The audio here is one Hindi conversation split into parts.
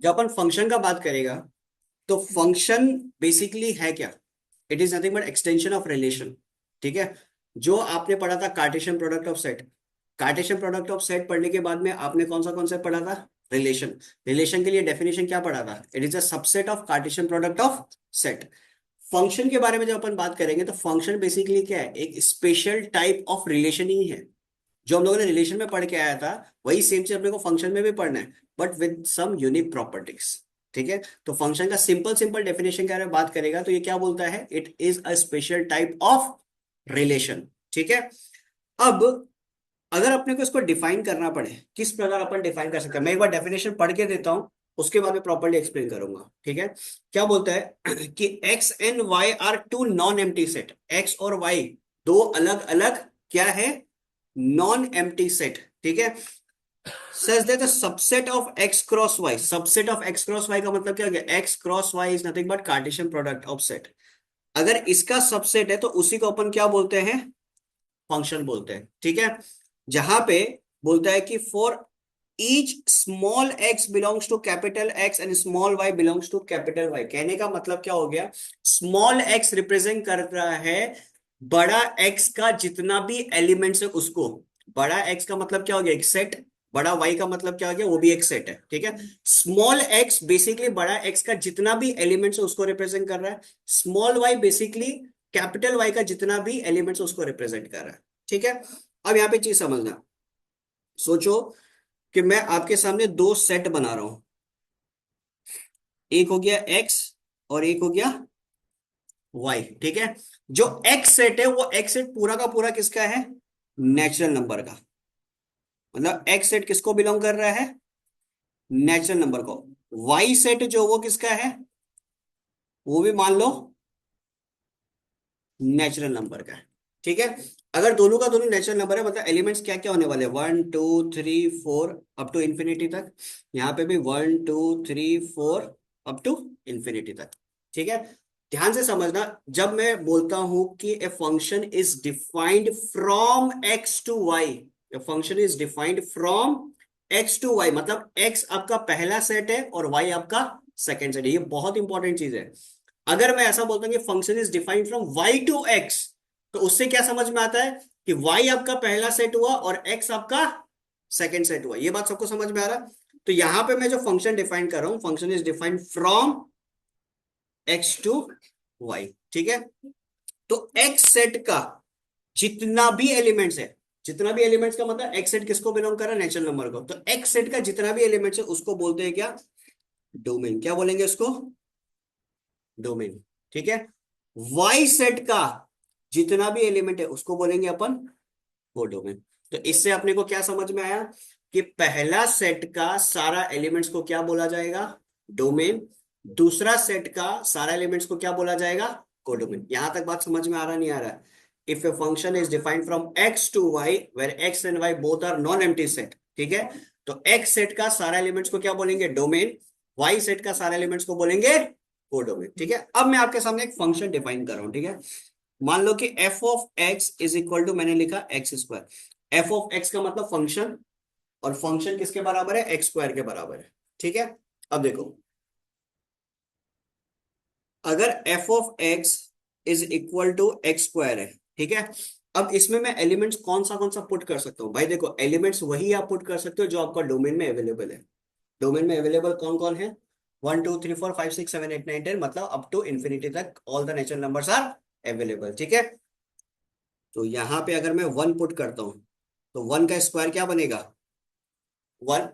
जब अपन फंक्शन का बात करेगा तो फंक्शन बेसिकली है क्या? It is nothing but extension of relation. ठीक है। जो आपने पढ़ा था Cartesian product of set, Cartesian product of set पढ़ने के बाद में आपने कौन सा कॉन्सेप्ट पढ़ा था? रिलेशन। रिलेशन के लिए डेफिनेशन क्या पढ़ा था? It is a subset of Cartesian product of set. Function के बारे में जब अपन बात करेंगे तो फंक्शन बेसिकली क्या है? एक स्पेशल टाइप ऑफ रिलेशन ही है। जो हम लोगों ने रिलेशन में पढ़ के आया था वही सेम चीज अपने को फंक्शन में भी पढ़ना है, but with some unique properties. ठीक है। तो फंक्शन का सिंपल सिंपल डेफिनेशन के बारे में बात करेगा तो ये क्या बोलता है? It is a special type of relation. ठीक है। अब अगर अपने को इसको डिफाइन करना पड़े, किस प्रकार अपन डिफाइन कर सकते हैं, मैं एक बार डेफिनेशन पढ़ के देता हूं, उसके बाद में प्रॉपर्ली एक्सप्लेन करूंगा। ठीक है। क्या बोलता है कि x and y are two non empty set. X और वाई दो अलग अलग क्या है? Non empty set. ठीक है। Such that the subset of x cross y, subset of x cross y का मतलब क्या हो गया? X cross y is nothing but Cartesian product of set. अगर इसका सबसेट है तो उसी को अपन क्या बोलते हैं? फंक्शन बोलते हैं। ठीक है। जहां पे बोलता है कि for each small x belongs to capital x and small y belongs to capital y. कहने का मतलब क्या हो गया? स्मॉल एक्स रिप्रेजेंट कर रहा है बड़ा एक्स का जितना भी एलिमेंट्स है उसको। बड़ा एक्स का मतलब क्या हो गया? एक सेट। बड़ा वाई का मतलब क्या हो गया? वो भी एक सेट है। ठीक है। स्मॉल एक्स बेसिकली बड़ा एक्स का जितना भी एलिमेंट्स है उसको रिप्रेजेंट कर रहा है। Small y basically capital y का जितना भी एलिमेंट्स उसको रिप्रेजेंट कर रहा है। ठीक है। अब यहाँ पे चीज समझना। सोचो कि मैं आपके सामने दो सेट बना रहा हूं। एक हो गया एक्स और एक हो गया वाई। ठीक है। जो एक्स सेट है वो एक्स सेट पूरा का पूरा किसका है? नेचुरल नंबर का। मतलब एक्स सेट किसको बिलोंग कर रहा है? नेचुरल नंबर को। वाई सेट जो वो किसका है? वो भी मान लो नेचुरल नंबर का है। ठीक है। अगर दोनों का दोनों नेचुरल नंबर है मतलब एलिमेंट्स क्या क्या होने वाले हैं? 1 2 3 4 अप टू इंफिनिटी तक। यहाँ पे भी 1 2 3 4 अप टू इंफिनिटी तक। ठीक है। ध्यान से समझना। जब मैं बोलता हूं कि a function is defined from x to y, a function is defined from x to y मतलब एक्स आपका पहला सेट है और वाई आपका सेकेंड सेट है। ये बहुत इंपॉर्टेंट चीज है। अगर मैं ऐसा बोलता हूँ कि function is defined from y to x, तो उससे क्या समझ में आता है? कि वाई आपका पहला सेट हुआ और एक्स आपका सेकंड सेट हुआ। ये बात सबको समझ में आ रहा है? तो यहां पे मैं जो फंक्शन डिफाइन कर रहा हूं, function is defined from x to y. ठीक है। तो एक्स सेट का जितना भी एलिमेंट्स है, जितना भी एलिमेंट्स का मतलब एक्स सेट किसको बिलोंग कर रहा है? नेचुरल नंबर को। तो एक्स सेट का जितना भी एलिमेंट्स है उसको बोलते हैं क्या? डोमेन। क्या बोलेंगे उसको? डोमेन। ठीक है। वाई सेट का जितना भी एलिमेंट है उसको बोलेंगे अपन कोडोमेन। तो इससे अपने को क्या समझ में आया? कि पहला सेट का सारा एलिमेंट्स को क्या बोला जाएगा? डोमेन। दूसरा सेट का सारा एलिमेंट्स को क्या बोला जाएगा? कोडोमेन। यहां तक बात समझ में आ रहा नहीं आ रहा? If a function is defined from x to y where x and y both are non empty set. ठीक है। तो एक्स सेट का सारा एलिमेंट्स को क्या बोलेंगे? डोमेन। वाई सेट का सारा एलिमेंट्स को बोलेंगे कोडोमेन। ठीक है। अब मैं आपके सामने एक फंक्शन डिफाइन कर रहा हूं। ठीक है। मान लो कि f of x is equal to, मैंने लिखा x square. F of x का मतलब फंक्शन, और फंक्शन किसके बराबर है? एक्स स्क्वायर के बराबर है। ठीक है। अब देखो, अगर f of x is equal to x square है, ठीक है, अब इसमें मैं एलिमेंट्स कौन सा पुट कर सकता हूँ? भाई देखो, एलिमेंट्स वही आप पुट कर सकते हो जो आपका डोमेन में अवेलेबल है। डोमेन में अवेलेबल कौन कौन है? 1 2 3 4 5 6 7 8 9 10, मतलब अप टू इंफिनिटी तक all the natural numbers are available. ठीक है। तो यहां पे अगर मैं वन पुट करता हूं तो वन का स्क्वायर क्या बनेगा? वन।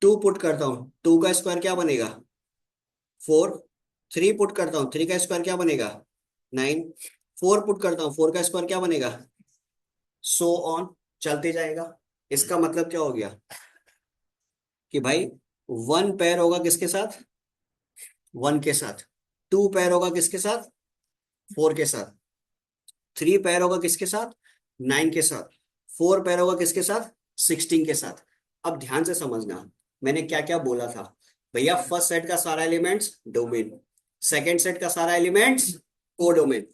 टू पुट करता हूं, टू का स्क्वायर क्या बनेगा? फोर। थ्री पुट करता हूं, थ्री का स्क्वायर क्या बनेगा? नाइन। फोर पुट करता हूं, फोर का स्क्वायर क्या बनेगा? सो ऑन, चलते जाएगा। इसका मतलब क्या हो गया? कि भाई वन पेयर होगा किसके साथ? वन के साथ। टू पेयर होगा किसके साथ? फोर के साथ। थ्री पेयर होगा किसके साथ? नाइन के साथ। फोर पेयर होगा किसके साथ? 16 के साथ। अब ध्यान से समझना, मैंने क्या क्या बोला था। भैया फर्स्ट सेट का सारा एलिमेंट्स डोमेन, सेकेंड सेट का सारा एलिमेंट्स कोडोमेन।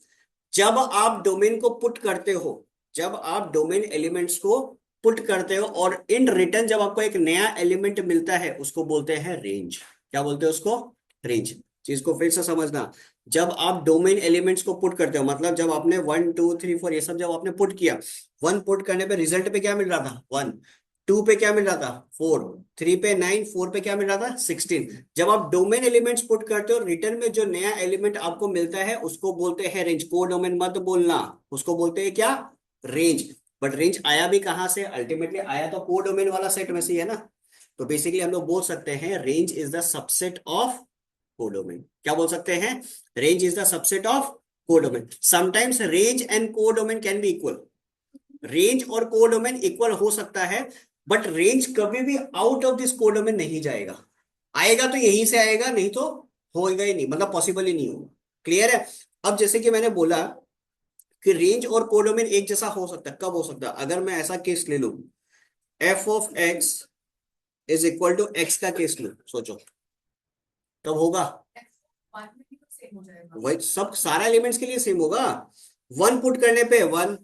जब आप डोमेन को पुट करते हो, जब आप डोमेन एलिमेंट्स को पुट करते हो और इन रिटर्न जब आपको एक नया एलिमेंट मिलता है उसको बोलते हैं रेंज। क्या बोलते हैं उसको? रेंज। चीज को फिर से समझना, जब आप डोमेन एलिमेंट्स को पुट करते हो, मतलब जब आपने 1 2 3 4 ये सब जब आपने पुट किया, 1 पुट करने पे रिजल्ट पे क्या मिल रहा था? 1। 2 पे क्या मिल रहा था? 4। 3 पे 9। 4 पे क्या मिल रहा था? 16। जब आप डोमेन एलिमेंट्स पुट करते हो, रिटर्न में जो नया एलिमेंट आपको मिलता है उसको बोलते हैं रेंज। को डोमेन मत बोलना, उसको बोलते हैं क्या? रेंज। बट रेंज आया भी कहां से? अल्टीमेटली आया तो को डोमेन वाला सेट में से ही है ना। तो बेसिकली हम लोग बोल सकते हैं range is the subset of codomain. क्या बोल सकते हैं? Range is the subset of codomain. Sometimes range and codomain can be equal. Range और कोडोमेन इक्वल हो सकता है, बट रेंज कभी भी आउट ऑफ दिस कोडोमेन नहीं जाएगा। आएगा तो यहीं से आएगा, नहीं तो होएगा ही नहीं, मतलब पॉसिबल ही नहीं होगा। क्लियर है? अब जैसे कि मैंने बोला कि रेंज और कोडोमेन एक जैसा हो सकता है, कब हो सकता है? अगर मैं ऐसा केस ले लूं, f of x is equal to x का केस लूं, सोचो तब होगा। वही सब सारा एलिमेंट्स के लिए सेम होगा। 1 पुट करने पे 1,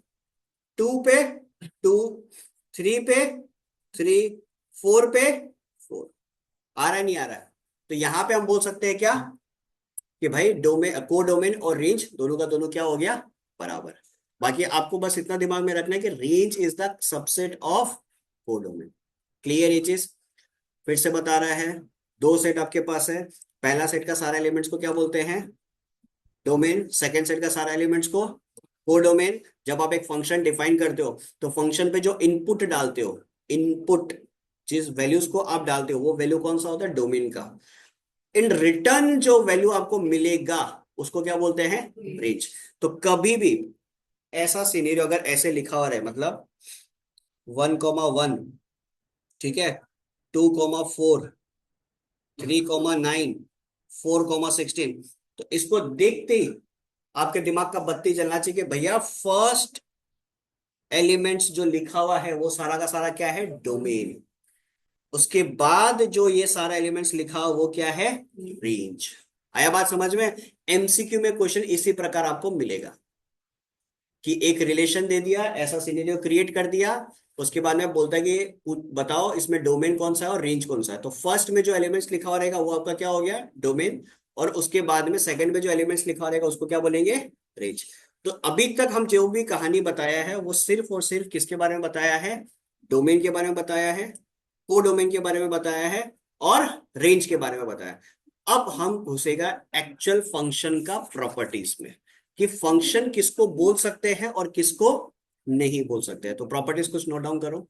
2 पे 2, 3 पे 3, 4 पे 4। आ रहा है नहीं आ रहा है? तो यहां पे हम बोल सकते हैं क्या कि भाई डोमेन, को डोमेन और रेंज दोनों का दोनों क्या हो गया? बराबर। बाकी आपको बस इतना दिमाग में रखना है कि range is the subset of को डोमेन। क्लियर ये चीज? फिर से बता रहा है, दो सेट आपके पास है। पहला सेट का सारा एलिमेंट्स को क्या बोलते हैं? डोमेन। सेकेंड सेट का सारा एलिमेंट्स को कोडोमेन। जब आप एक फंक्शन डिफाइन करते हो तो फंक्शन पे जो इनपुट डालते हो, इनपुट जिस वैल्यूज को आप डालते हो वो वैल्यू कौन सा होता है? डोमेन का। इन रिटर्न जो वैल्यू आपको मिलेगा उसको क्या बोलते हैं? रेंज। तो कभी भी ऐसा सिनेरियो अगर ऐसे लिखा हुआ है, मतलब 1,1, ठीक है, 2,4, 3,9, 4,16, तो इसको देखते ही आपके दिमाग का बत्ती जलना चाहिए कि भैया फर्स्ट एलिमेंट्स जो लिखा हुआ है वो सारा का सारा क्या है? डोमेन। उसके बाद जो ये सारा एलिमेंट्स लिखा हुआ वो क्या है? रेंज। आया बात समझ में? एमसीक्यू में क्वेश्चन इसी प्रकार आपको मिलेगा कि एक रिलेशन दे दिया, ऐसा सिनेरियो क्रिएट कर दिया, उसके बाद में बोलता है कि बताओ इसमें डोमेन कौन सा है और रेंज कौन सा है। तो फर्स्ट में जो एलिमेंट्स लिखा हुआ रहेगा वो आपका क्या हो गया? डोमेन। और उसके बाद में सेकंड में जो एलिमेंट्स लिखा हुआ रहेगा उसको क्या बोलेंगे? रेंज। तो अभी तक हम जो भी कहानी बताया है वो सिर्फ और सिर्फ किसके बारे में बताया है? डोमेन के बारे में बताया है, को डोमेन के बारे में बताया है, और रेंज के बारे में बताया है। अब हम घुसेगा एक्चुअल फंक्शन का प्रॉपर्टीज में, कि फंक्शन किसको बोल सकते हैं और किसको नहीं बोल सकते हैं। तो प्रॉपर्टीज कुछ नोट डाउन करो।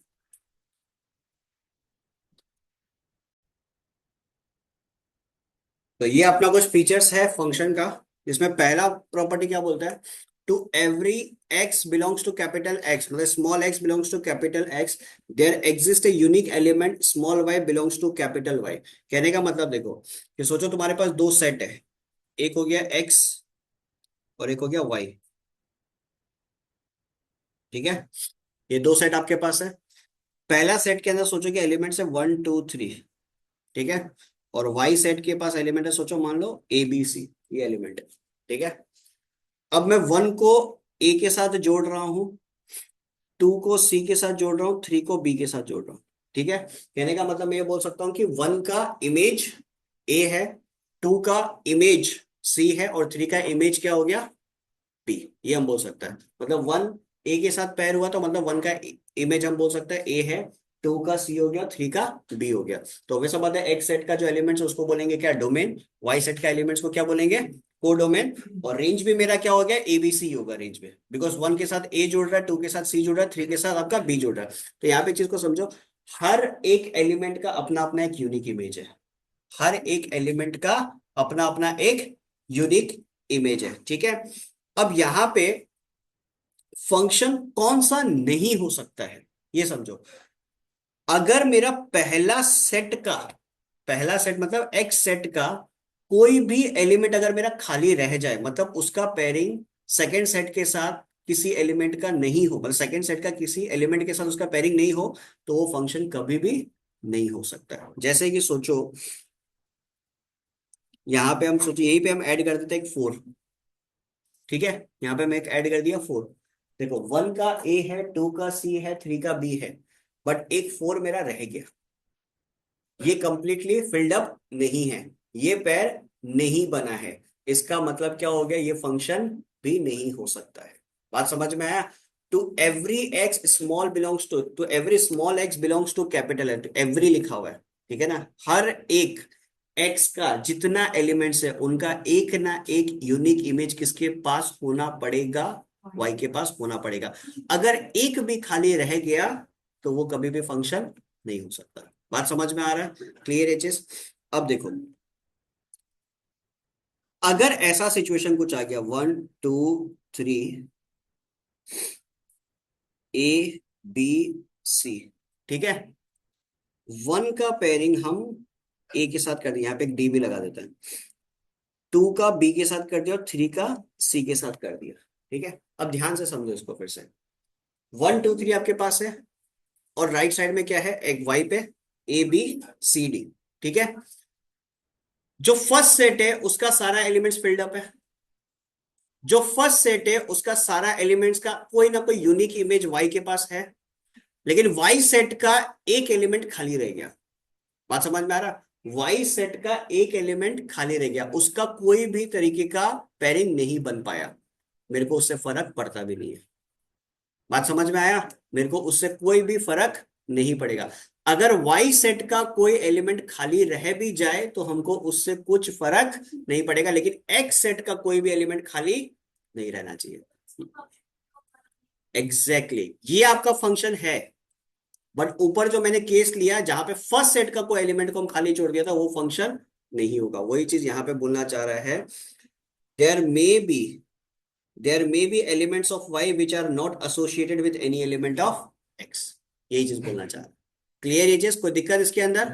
तो ये अपना कुछ फीचर्स है फंक्शन का, इसमें पहला प्रॉपर्टी क्या बोलता है? To every x belongs to capital x, मतलब small x belongs to capital x, there exist a unique element small y belongs to capital y. कहने का मतलब देखो कि सोचो तुम्हारे पास दो सेट है, एक हो गया एक्स और एक हो गया वाई। ठीक है, ये दो सेट आपके पास है। पहला सेट के अंदर सोचो कि एलिमेंट्स है 1 2 3, ठीक है। और वाई सेट के पास एलिमेंट है, सोचो मान लो ए बी सी, ये एलिमेंट है। ठीक है, अब मैं 1 को ए के साथ जोड़ रहा हूं, 2 को सी के साथ जोड़ रहा हूँ, 3 को बी के साथ जोड़ रहा हूँ। ठीक है, कहने का मतलब मैं ये बोल सकता हूँ कि 1 का इमेज ए है, 2 का इमेज सी है, और 3 का इमेज क्या हो गया? बी। ये हम बोल सकते हैं, मतलब 1 ए के साथ पेयर हुआ तो मतलब 1 का इमेज हम बोल सकते हैं ए है, 2 का सी हो गया, 3 का बी हो गया। तो वैसा बात है, एक्स सेट का जो एलिमेंट्स है उसको बोलेंगे क्या? डोमेन। वाई सेट का एलिमेंट्स को क्या बोलेंगे? को डोमेन। और रेंज भी मेरा क्या हो गया? एबीसी होगा रेंज में, बिकॉज 1 के साथ ए जुड़ रहा है, 2 के साथ सी जुड़ रहा है, 3 के साथ आपका बी जुड़ रहा है। तो यहाँ पे चीज को समझो, हर एक एलिमेंट का अपना अपना एक यूनिक इमेज है। हर एक एलिमेंट का अपना अपना एक यूनिक इमेज है। ठीक है, अब यहाँ पे फंक्शन कौन सा नहीं हो सकता है ये समझो। अगर मेरा पहला सेट मतलब एक्स सेट का कोई भी एलिमेंट अगर मेरा खाली रह जाए, मतलब उसका पेयरिंग सेकंड सेट के साथ किसी एलिमेंट का नहीं हो, मतलब सेकंड सेट का किसी एलिमेंट के साथ उसका पेयरिंग नहीं हो, तो वो फंक्शन कभी भी नहीं हो सकता। जैसे कि सोचो, यहां पे हम सोचिए, यहीं पे हम ऐड कर देते हैं एक 4। ठीक है, यहाँ पे मैं एक ऐड कर दिया 4। देखो 1 का ए है, 2 का सी है, 3 का बी है। बट एक 4 मेरा रह गया, ये कंप्लीटली फिल्ड अप नहीं है, ये पैर नहीं बना है, इसका मतलब क्या हो गया, ये फंक्शन भी नहीं हो सकता है। बात समझ में आया? To every x small belongs to every small x belongs to capital x, every लिखा हुआ है, ठीक है ना, हर एक एक्स का जितना एलिमेंट्स है उनका एक ना एक यूनिक इमेज किसके पास होना पड़ेगा, वाई के पास होना पड़ेगा। अगर एक भी खाली रह गया तो वो कभी भी फंक्शन नहीं हो सकता। बात समझ में आ रहा है? Clear aches? अब देखो, अगर ऐसा सिचुएशन कुछ आ गया 1 2 3 A B C, ठीक है, 1 का पेयरिंग हम ए के साथ कर दिया, यहाँ पे एक डी भी लगा देता है, 2 का बी के साथ कर दिया और 3 का सी के साथ कर दिया, ठीक है। अब ध्यान से समझो इसको फिर से, 1 2 3 आपके पास है और राइट साइड में क्या है, एक वाई पे ABCD, ठीक है। जो फर्स्ट सेट है उसका सारा एलिमेंट्स फिल्ड अप है, जो फर्स्ट सेट है उसका सारा एलिमेंट्स का कोई ना कोई यूनिक इमेज वाई के पास है, लेकिन वाई सेट का एक एलिमेंट खाली रह गया। बात समझ में आ रहा? वाई सेट का एक एलिमेंट खाली रह गया, उसका कोई भी तरीके का पेयरिंग नहीं बन पाया, मेरे को उससे फर्क पड़ता भी नहीं है। बात समझ में आया? मेरे को उससे कोई भी फर्क नहीं पड़ेगा। अगर वाई सेट का कोई एलिमेंट खाली रह भी जाए तो हमको उससे कुछ फर्क नहीं पड़ेगा, लेकिन एक्स सेट का कोई भी एलिमेंट खाली नहीं रहना चाहिए। Exactly exactly. ये आपका फंक्शन है, बट ऊपर जो मैंने केस लिया जहां पे फर्स्ट सेट का कोई एलिमेंट को हम खाली छोड़ दिया था वो फंक्शन नहीं होगा। वही चीज यहां पे बोलना चाह रहा है, there may be elements of y which are not associated with any element of x, यही चीज बोलना चाह रहा है। क्लियर ये चीज? कोई दिक्कत इसके अंदर?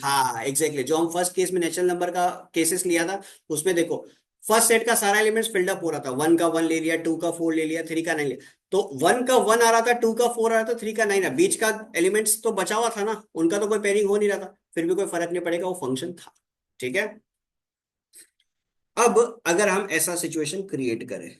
हाँ एग्जैक्टली, जो हम फर्स्ट केस में नेचुरल नंबर का केसेस लिया था उसमें देखो, फर्स्ट सेट का सारा एलिमेंट्स फिल्ड अप हो रहा था, 1 का 1 ले लिया, 2 का 4 ले लिया, 3 का 9 लिया, तो 1 का 1 आ रहा था, 2 का 4 आ रहा था, 3 का 9 आ, बीच का एलिमेंट्स तो बचा हुआ था ना, उनका तो कोई पेयरिंग हो नहीं रहा था, फिर भी कोई फर्क नहीं पड़ेगा, वो फंक्शन था, ठीक है। अब अगर हम ऐसा सिचुएशन क्रिएट करें,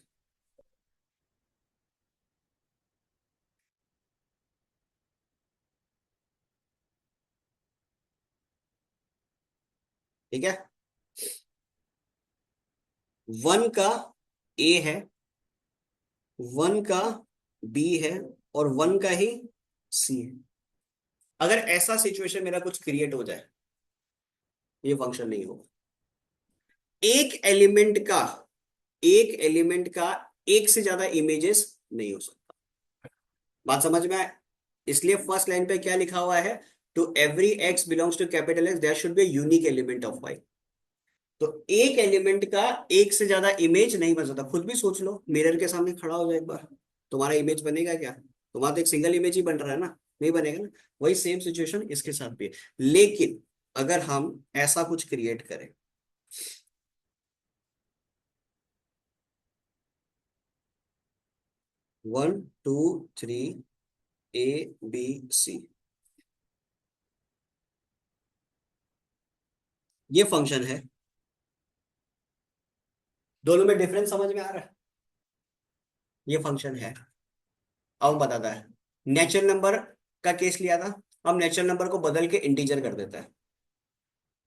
ठीक है, 1 का ए है, 1 का बी है और 1 का ही सी है। अगर ऐसा सिचुएशन मेरा कुछ क्रिएट हो जाए, ये फंक्शन नहीं होगा। एक एलिमेंट का एक एलिमेंट का एक से ज्यादा इमेजेस नहीं हो सकता। बात समझ में आए? इसलिए फर्स्ट लाइन पे क्या लिखा हुआ है, to every x belongs to capital x there should be unique element of y. तो एक एलिमेंट का एक से ज्यादा इमेज नहीं बन सकता। खुद भी सोच लो, मिरर के सामने खड़ा हो जाए एक बार, तुम्हारा इमेज बनेगा क्या? तुम्हारा तो एक सिंगल इमेज ही बन रहा है ना, नहीं बनेगा ना। वही सेम सिचुएशन इसके साथ भी है। लेकिन अगर हम ऐसा कुछ क्रिएट करें, 1 2 3 ABC, ये फंक्शन है, दोनों में डिफरेंस समझ में आ रहा है? ये फंक्शन है। अब बताता है, नेचुरल नंबर का केस लिया था, हम नेचुरल नंबर को बदल के इंटीजर कर देता है,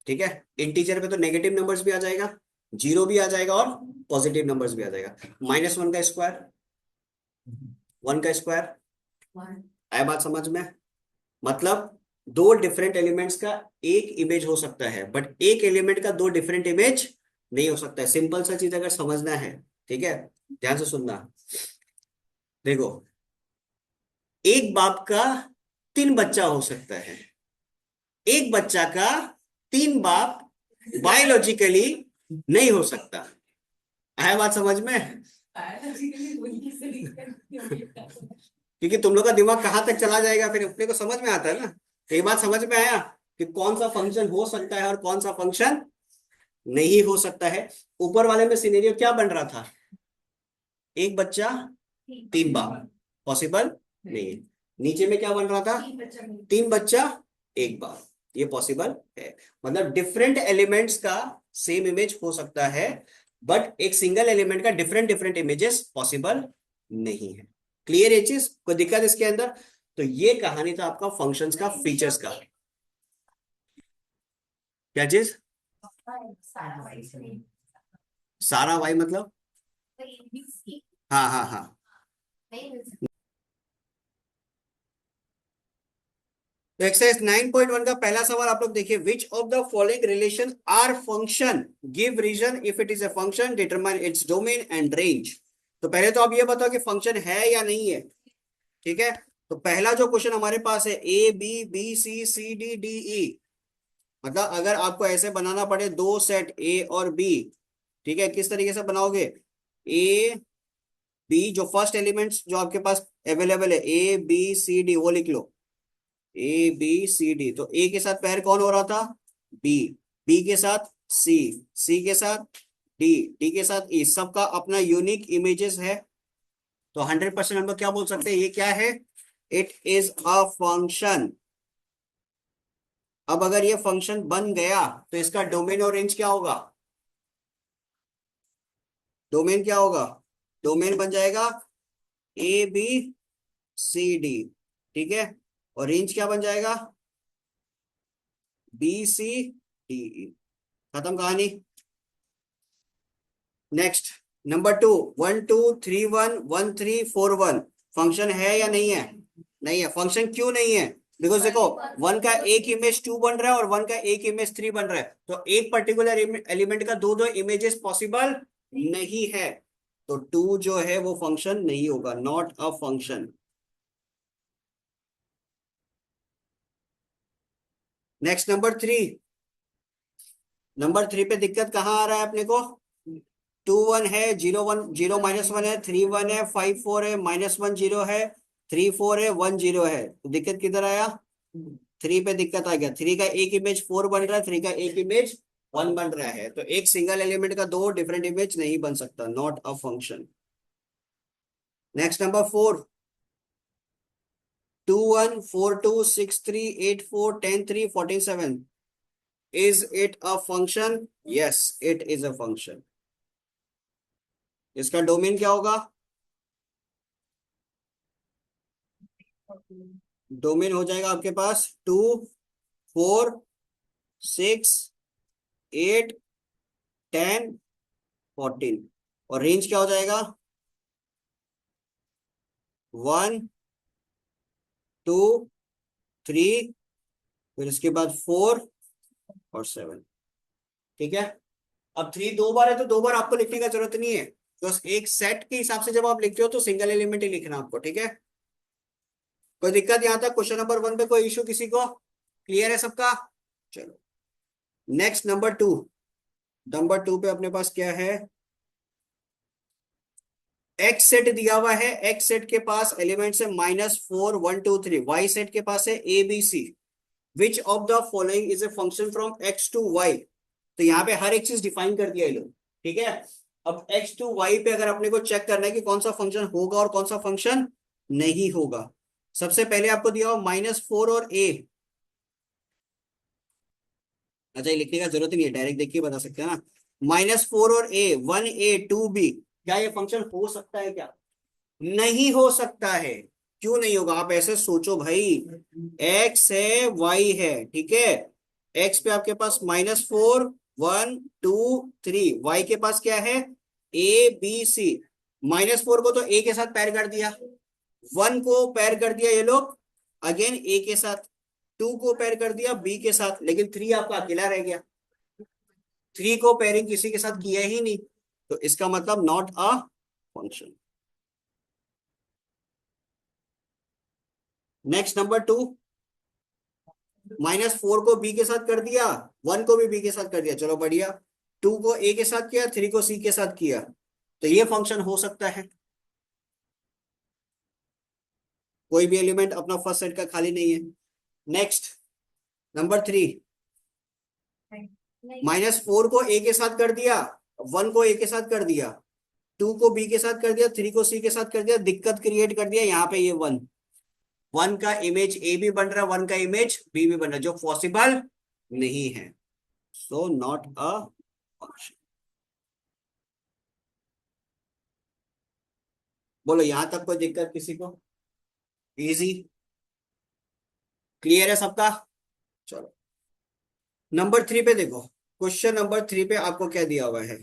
ठीक है। इंटीजर पे तो नेगेटिव नंबर्स भी आ जाएगा, जीरो भी आ जाएगा और पॉजिटिव नंबर्स भी आ जाएगा। -1 का स्क्वायर, 1 का स्क्वायर, आया बात समझ में? मतलब दो डिफरेंट एलिमेंट्स का एक इमेज हो सकता है, बट एक एलिमेंट का दो डिफरेंट इमेज नहीं हो सकता है। सिंपल सा चीज अगर समझना है, ठीक है, ध्यान से सुनना। देखो, एक बाप का 3 बच्चा हो सकता है, एक बच्चा का 3 बाप बायोलॉजिकली नहीं हो सकता। है बात समझ में? क्योंकि तुम लोग का दिमाग कहाँ तक चला जाएगा फिर अपने को समझ में आता है ना। तो ये बात समझ में आया कि कौन सा फंक्शन हो सकता है और कौन सा फंक्शन नहीं हो सकता है। ऊपर वाले में सिनेरियो क्या बन रहा था, एक बच्चा 3 बाप, पॉसिबल नहीं है। नीचे में क्या बन रहा था, 3 बच्चा 1 बाप, ये पॉसिबल है। मतलब डिफरेंट एलिमेंट्स का सेम इमेज हो सकता है, बट एक सिंगल एलिमेंट का डिफरेंट डिफरेंट इमेजेस पॉसिबल नहीं है। क्लियर है चीज, कोई दिक्कत इसके अंदर? तो ये कहानी था आपका फंक्शंस का, फीचर्स का। क्या चीज? सारा वाई मतलब? हाँ हाँ हाँ। तो एक्सरसाइज 9.1 का पहला सवाल आप लोग देखिए, which of the following relation are function, give reason if it is a function, determine its domain and range. तो पहले तो आप ये बताओ कि फंक्शन है या नहीं है, ठीक है? तो पहला जो क्वेश्चन हमारे पास है, A B B C C D D E, मतलब अगर आपको ऐसे बनाना पड़े दो सेट ए और बी, ठीक है, किस तरीके से बनाओगे? ए बी, जो फर्स्ट एलिमेंट्स जो आपके पास अवेलेबल है, ए बी सी डी, वो लिख लो। ए बी सी डी, तो ए के साथ पैर कौन हो रहा था? बी। बी के साथ सी, सी के साथ डी, डी के साथ ई, सबका अपना यूनिक इमेजेस है। तो 100% हम लोग क्या बोल सकते हैं, ये क्या है? It is a function. अब अगर ये फंक्शन बन गया तो इसका डोमेन और रेंज क्या होगा? डोमेन क्या होगा? डोमेन बन जाएगा ए बी सी डी, ठीक है, और रेंज क्या बन जाएगा? B C D E. खत्म कहानी। नेक्स्ट, नंबर 2, 1 2 3 1 1 3 4 1 फंक्शन है या नहीं है? नहीं है। फंक्शन क्यों नहीं है? बिकॉज देखो, वन का एक इमेज 2 बन रहा है और वन का एक इमेज 3 बन रहा है, तो एक पर्टिकुलर एलिमेंट का दो दो इमेजेस पॉसिबल नहीं है, तो 2 जो है वो फंक्शन नहीं होगा, not a function. Next, number 3। Number 3 पे दिक्कत कहाँ आ रहा है अपने को? 2 1 है, 0 1, 0 -1 है, 3 1 है, 5 4 है, -1 0 है, 3 4 है, 1 0 है, तो दिक्कत किधर आया? 3 पे दिक्कत आ गया। 3 का एक इमेज 4 बन रहा है, 3 का एक इमेज 1 बन रहा है, तो एक सिंगल एलिमेंट का दो डिफरेंट इमेज नहीं बन सकता, not a function. Next, number 4, 2 1 4 2 6 3 8 4 10 3 14 7, is it a function? Yes, it is a function. इसका डोमेन क्या होगा? डोमेन हो जाएगा आपके पास 2 4 6 8 10 14, और रेंज क्या हो जाएगा? 1 2 3, फिर इसके बाद 4 और 7, ठीक है। अब 3 दो बार है तो दो बार आपको लिखने का जरूरत नहीं है, तो एक सेट के हिसाब से जब आप लिखते हो तो सिंगल एलिमेंट ही लिखना आपको, ठीक है। कोई दिक्कत यहाँ तक क्वेश्चन नंबर 1 पे? कोई इशू किसी को? क्लियर है सबका? चलो, नेक्स्ट, नंबर 2। नंबर 2 पे अपने पास क्या है? एक्स सेट दिया हुआ है, एक्स सेट के पास एलिमेंट्स है -4 1 2 3, वाई सेट के पास है A B C, which of the following is a function from x to Y. तो यहाँ पे हर एक चीज डिफाइन कर दिया ये लोग, ठीक है। अब एक्स टू वाई पे अगर अपने को चेक करना है कि कौन सा फंक्शन होगा और कौन सा फंक्शन नहीं होगा, सबसे पहले आपको दिया हो -4 और ए। अच्छा, ये लिखने का जरूरत ही नहीं है, डायरेक्ट देखिए बता सकते हैं ना। -4 और ए, 1 A 2 B, क्या ये फंक्शन हो सकता है क्या? नहीं हो सकता है। क्यों नहीं होगा? आप ऐसे सोचो भाई, एक्स है वाई है, ठीक है, एक्स पे आपके पास -4 1 2 3, वाई के पास क्या है? ए बी सी। -4 को तो ए के साथ पैर कर दिया, 1 को पैर कर दिया ये लोग अगेन ए के साथ, 2 को पैर कर दिया बी के साथ, लेकिन 3 आपका अकेला रह गया। 3 को पेयरिंग किसी के साथ किया ही नहीं, तो इसका मतलब not a function. Next, number 2, -4 को बी के साथ कर दिया, 1 को भी बी के साथ कर दिया, चलो बढ़िया। 2 को ए के साथ किया, 3 को सी के साथ किया, तो ये फंक्शन हो सकता है। कोई भी एलिमेंट अपना फर्स्ट सेट का खाली नहीं है। नेक्स्ट, नंबर 3, -4 को ए के साथ कर दिया, 1 को ए के साथ कर दिया, 2 को बी के साथ कर दिया, 3 को सी के साथ कर दिया, दिक्कत क्रिएट कर दिया यहाँ पे ये 1, 1 का इमेज ए भी बन रहा है, 1 का इमेज बी भी बन रहा है, जो पॉसिबल नहीं है, सो नॉट अ फंक्शन। बोलो यहां तक कोई दिक्कत किसी को? इजी, क्लियर है सबका? चलो नंबर 3 पे देखो। क्वेश्चन नंबर 3 पे आपको क्या दिया हुआ है?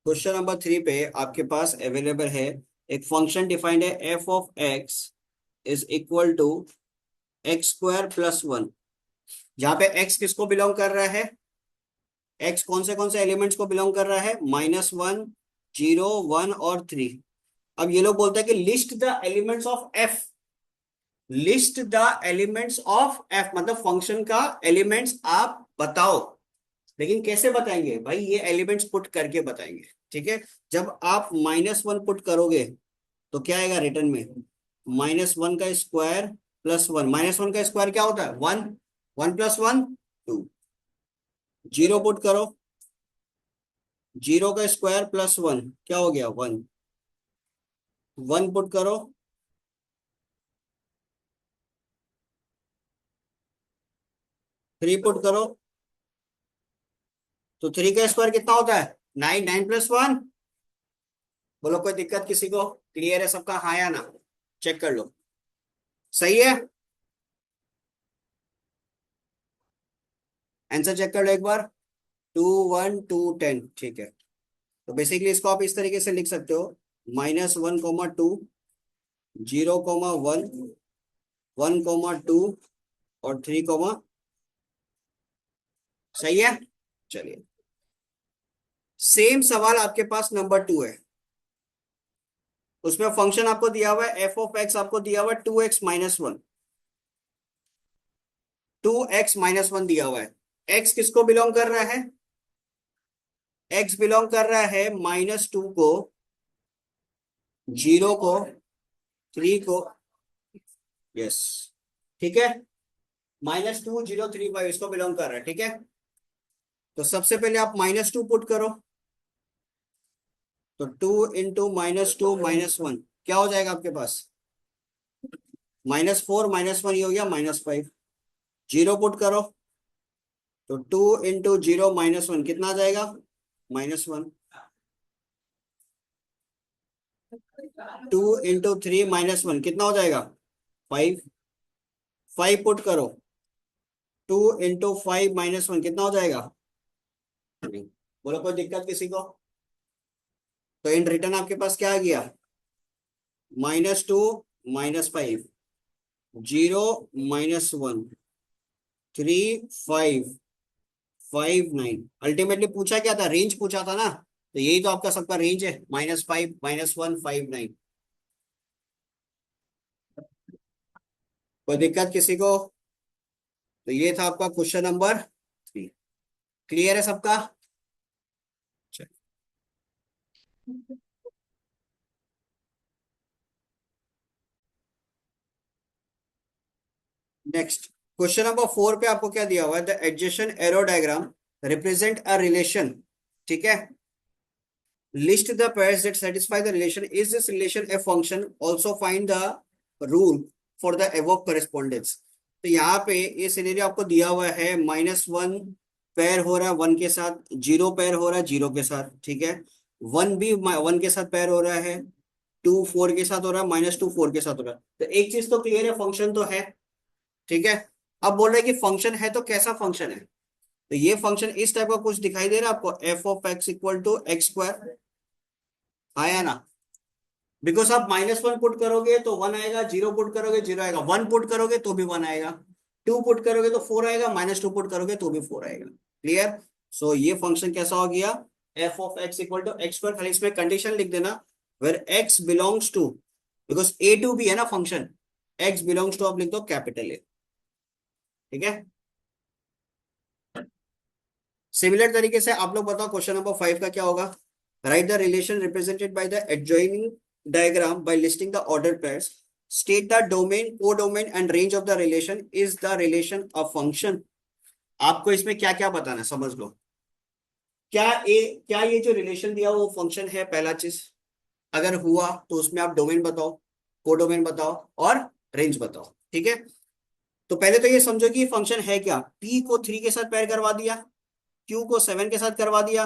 क्वेश्चन नंबर 3 पे आपके पास अवेलेबल है, एक फंक्शन डिफाइंड है, f of x is equal to x square plus one. जहां पे एक्स किसको बिलोंग कर रहा है? एक्स कौन से एलिमेंट्स को बिलोंग कर रहा है? -1, 0, 1 और 3। अब ये लोग बोलते हैं कि list the elements of F. List the elements of F मतलब फंक्शन का एलिमेंट्स आप बताओ। लेकिन कैसे बताएंगे भाई? ये एलिमेंट्स पुट करके बताएंगे। ठीक है, जब आप -1 पुट करोगे तो क्या आएगा रिटर्न में? -1 का स्क्वायर प्लस वन। -1 का स्क्वायर क्या होता है? 1। 1 प्लस 1 2। 0 पुट करो, 0 का स्क्वायर प्लस 1 क्या हो गया? 1। 1 पुट करो, 3 पुट करो, तो 3 का स्क्वायर कितना होता है? 9। 9 प्लस 1। बोलो कोई दिक्कत किसी को? क्लियर है सबका, हाँ या ना? चेक कर लो, सही है? आंसर चेक कर लो एक बार। 2 1 2 10, ठीक है। तो बेसिकली इसको आप इस तरीके से लिख सकते हो, -1, 2, 0, 1, 1, 2 और 3, सही है? चलिए, सेम सवाल आपके पास नंबर 2 है। उसमें फंक्शन आपको दिया हुआ है, एफ ऑफ एक्स आपको दिया हुआ है 2x-1। 2x-1 दिया हुआ है। एक्स किसको बिलोंग कर रहा है? एक्स बिलोंग कर रहा है -2 को, 0 को, 3 को। यस, ठीक है। -2, 0, 3, 5 इसको बिलोंग कर रहा है, ठीक है। तो सबसे पहले आप -2 पुट करो, तो 2 × -2 - 1 क्या हो जाएगा आपके पास? -4 -1 ये हो गया -5। 0 पुट करो, तो 2 × 0 - 1 कितना आ जाएगा? -1। 2 × 3 - 1 कितना हो जाएगा? 5। 5 पुट करो, 2 × 5 - 1 कितना हो जाएगा? 3। बोलो कोई दिक्कत किसी को? तो इन रिटर्न आपके पास क्या आ गया? -2 -5, 0 - 1, 3 5 5 9। अल्टीमेटली पूछा क्या था? रेंज पूछा था ना, तो यही तो आपका सबका रेंज है, -5 -1 5 9। कोई दिक्कत किसी को? तो ये था आपका क्वेश्चन नंबर 3। क्लियर है सबका? नेक्स्ट, क्वेश्चन नंबर 4 पे आपको क्या दिया हुआ है? The adjacent arrow diagram represent a relation. ठीक है, list the pairs that satisfy the relation. Is this relation a function? Also find the rule for the above correspondence. तो यहाँ पे ये सिनेरियो आपको दिया हुआ है, -1 पेयर हो रहा है 1 के साथ, 0 पेयर हो रहा है 0 के साथ, ठीक है। 1 भी 1 के साथ पेयर हो रहा है, 2 4 के साथ हो रहा है, -2 4 के साथ हो रहा है। तो एक चीज तो क्लियर है, फंक्शन तो है, ठीक है। अब बोल रहे हैं कि फंक्शन है तो कैसा फंक्शन है? तो ये फंक्शन इस टाइप का कुछ दिखाई दे रहा है आपको, f of x equal to x square, आया ना? बिकॉज आप -1 पुट करोगे तो 1 आएगा, 0 पुट करोगे 0 आएगा, 1 पुट करोगे तो भी 1 आएगा, 2 पुट करोगे तो 4 आएगा, -2 पुट करोगे तो भी 4 आएगा। क्लियर? सो ये फंक्शन कैसा हो गया? F of x equal to x square. खाली इसमें कंडीशन लिख देना, where x belongs to, because A to B है ना फंक्शन, एक्स बिलोंग्स टू आप लिख दो कैपिटल ए। ठीक है, सिमिलर तरीके से आप लोग बताओ क्वेश्चन नंबर 5 का क्या होगा? Right the relation represented by the adjoining diagram by listing the ordered pairs. State the domain, codomain and range of the relation. Is the relation a function? आपको इसमें क्या क्या बताना है, समझ लो। क्या ये जो रिलेशन दिया वो फंक्शन है? पहला चीज, अगर हुआ तो उसमें आप डोमेन बताओ, कोडोमेन बताओ और रेंज बताओ। ठीक है, तो पहले तो ये समझो कि फंक्शन है क्या। पी को 3 के साथ पेयर करवा दिया, क्यू को 7 के साथ करवा दिया,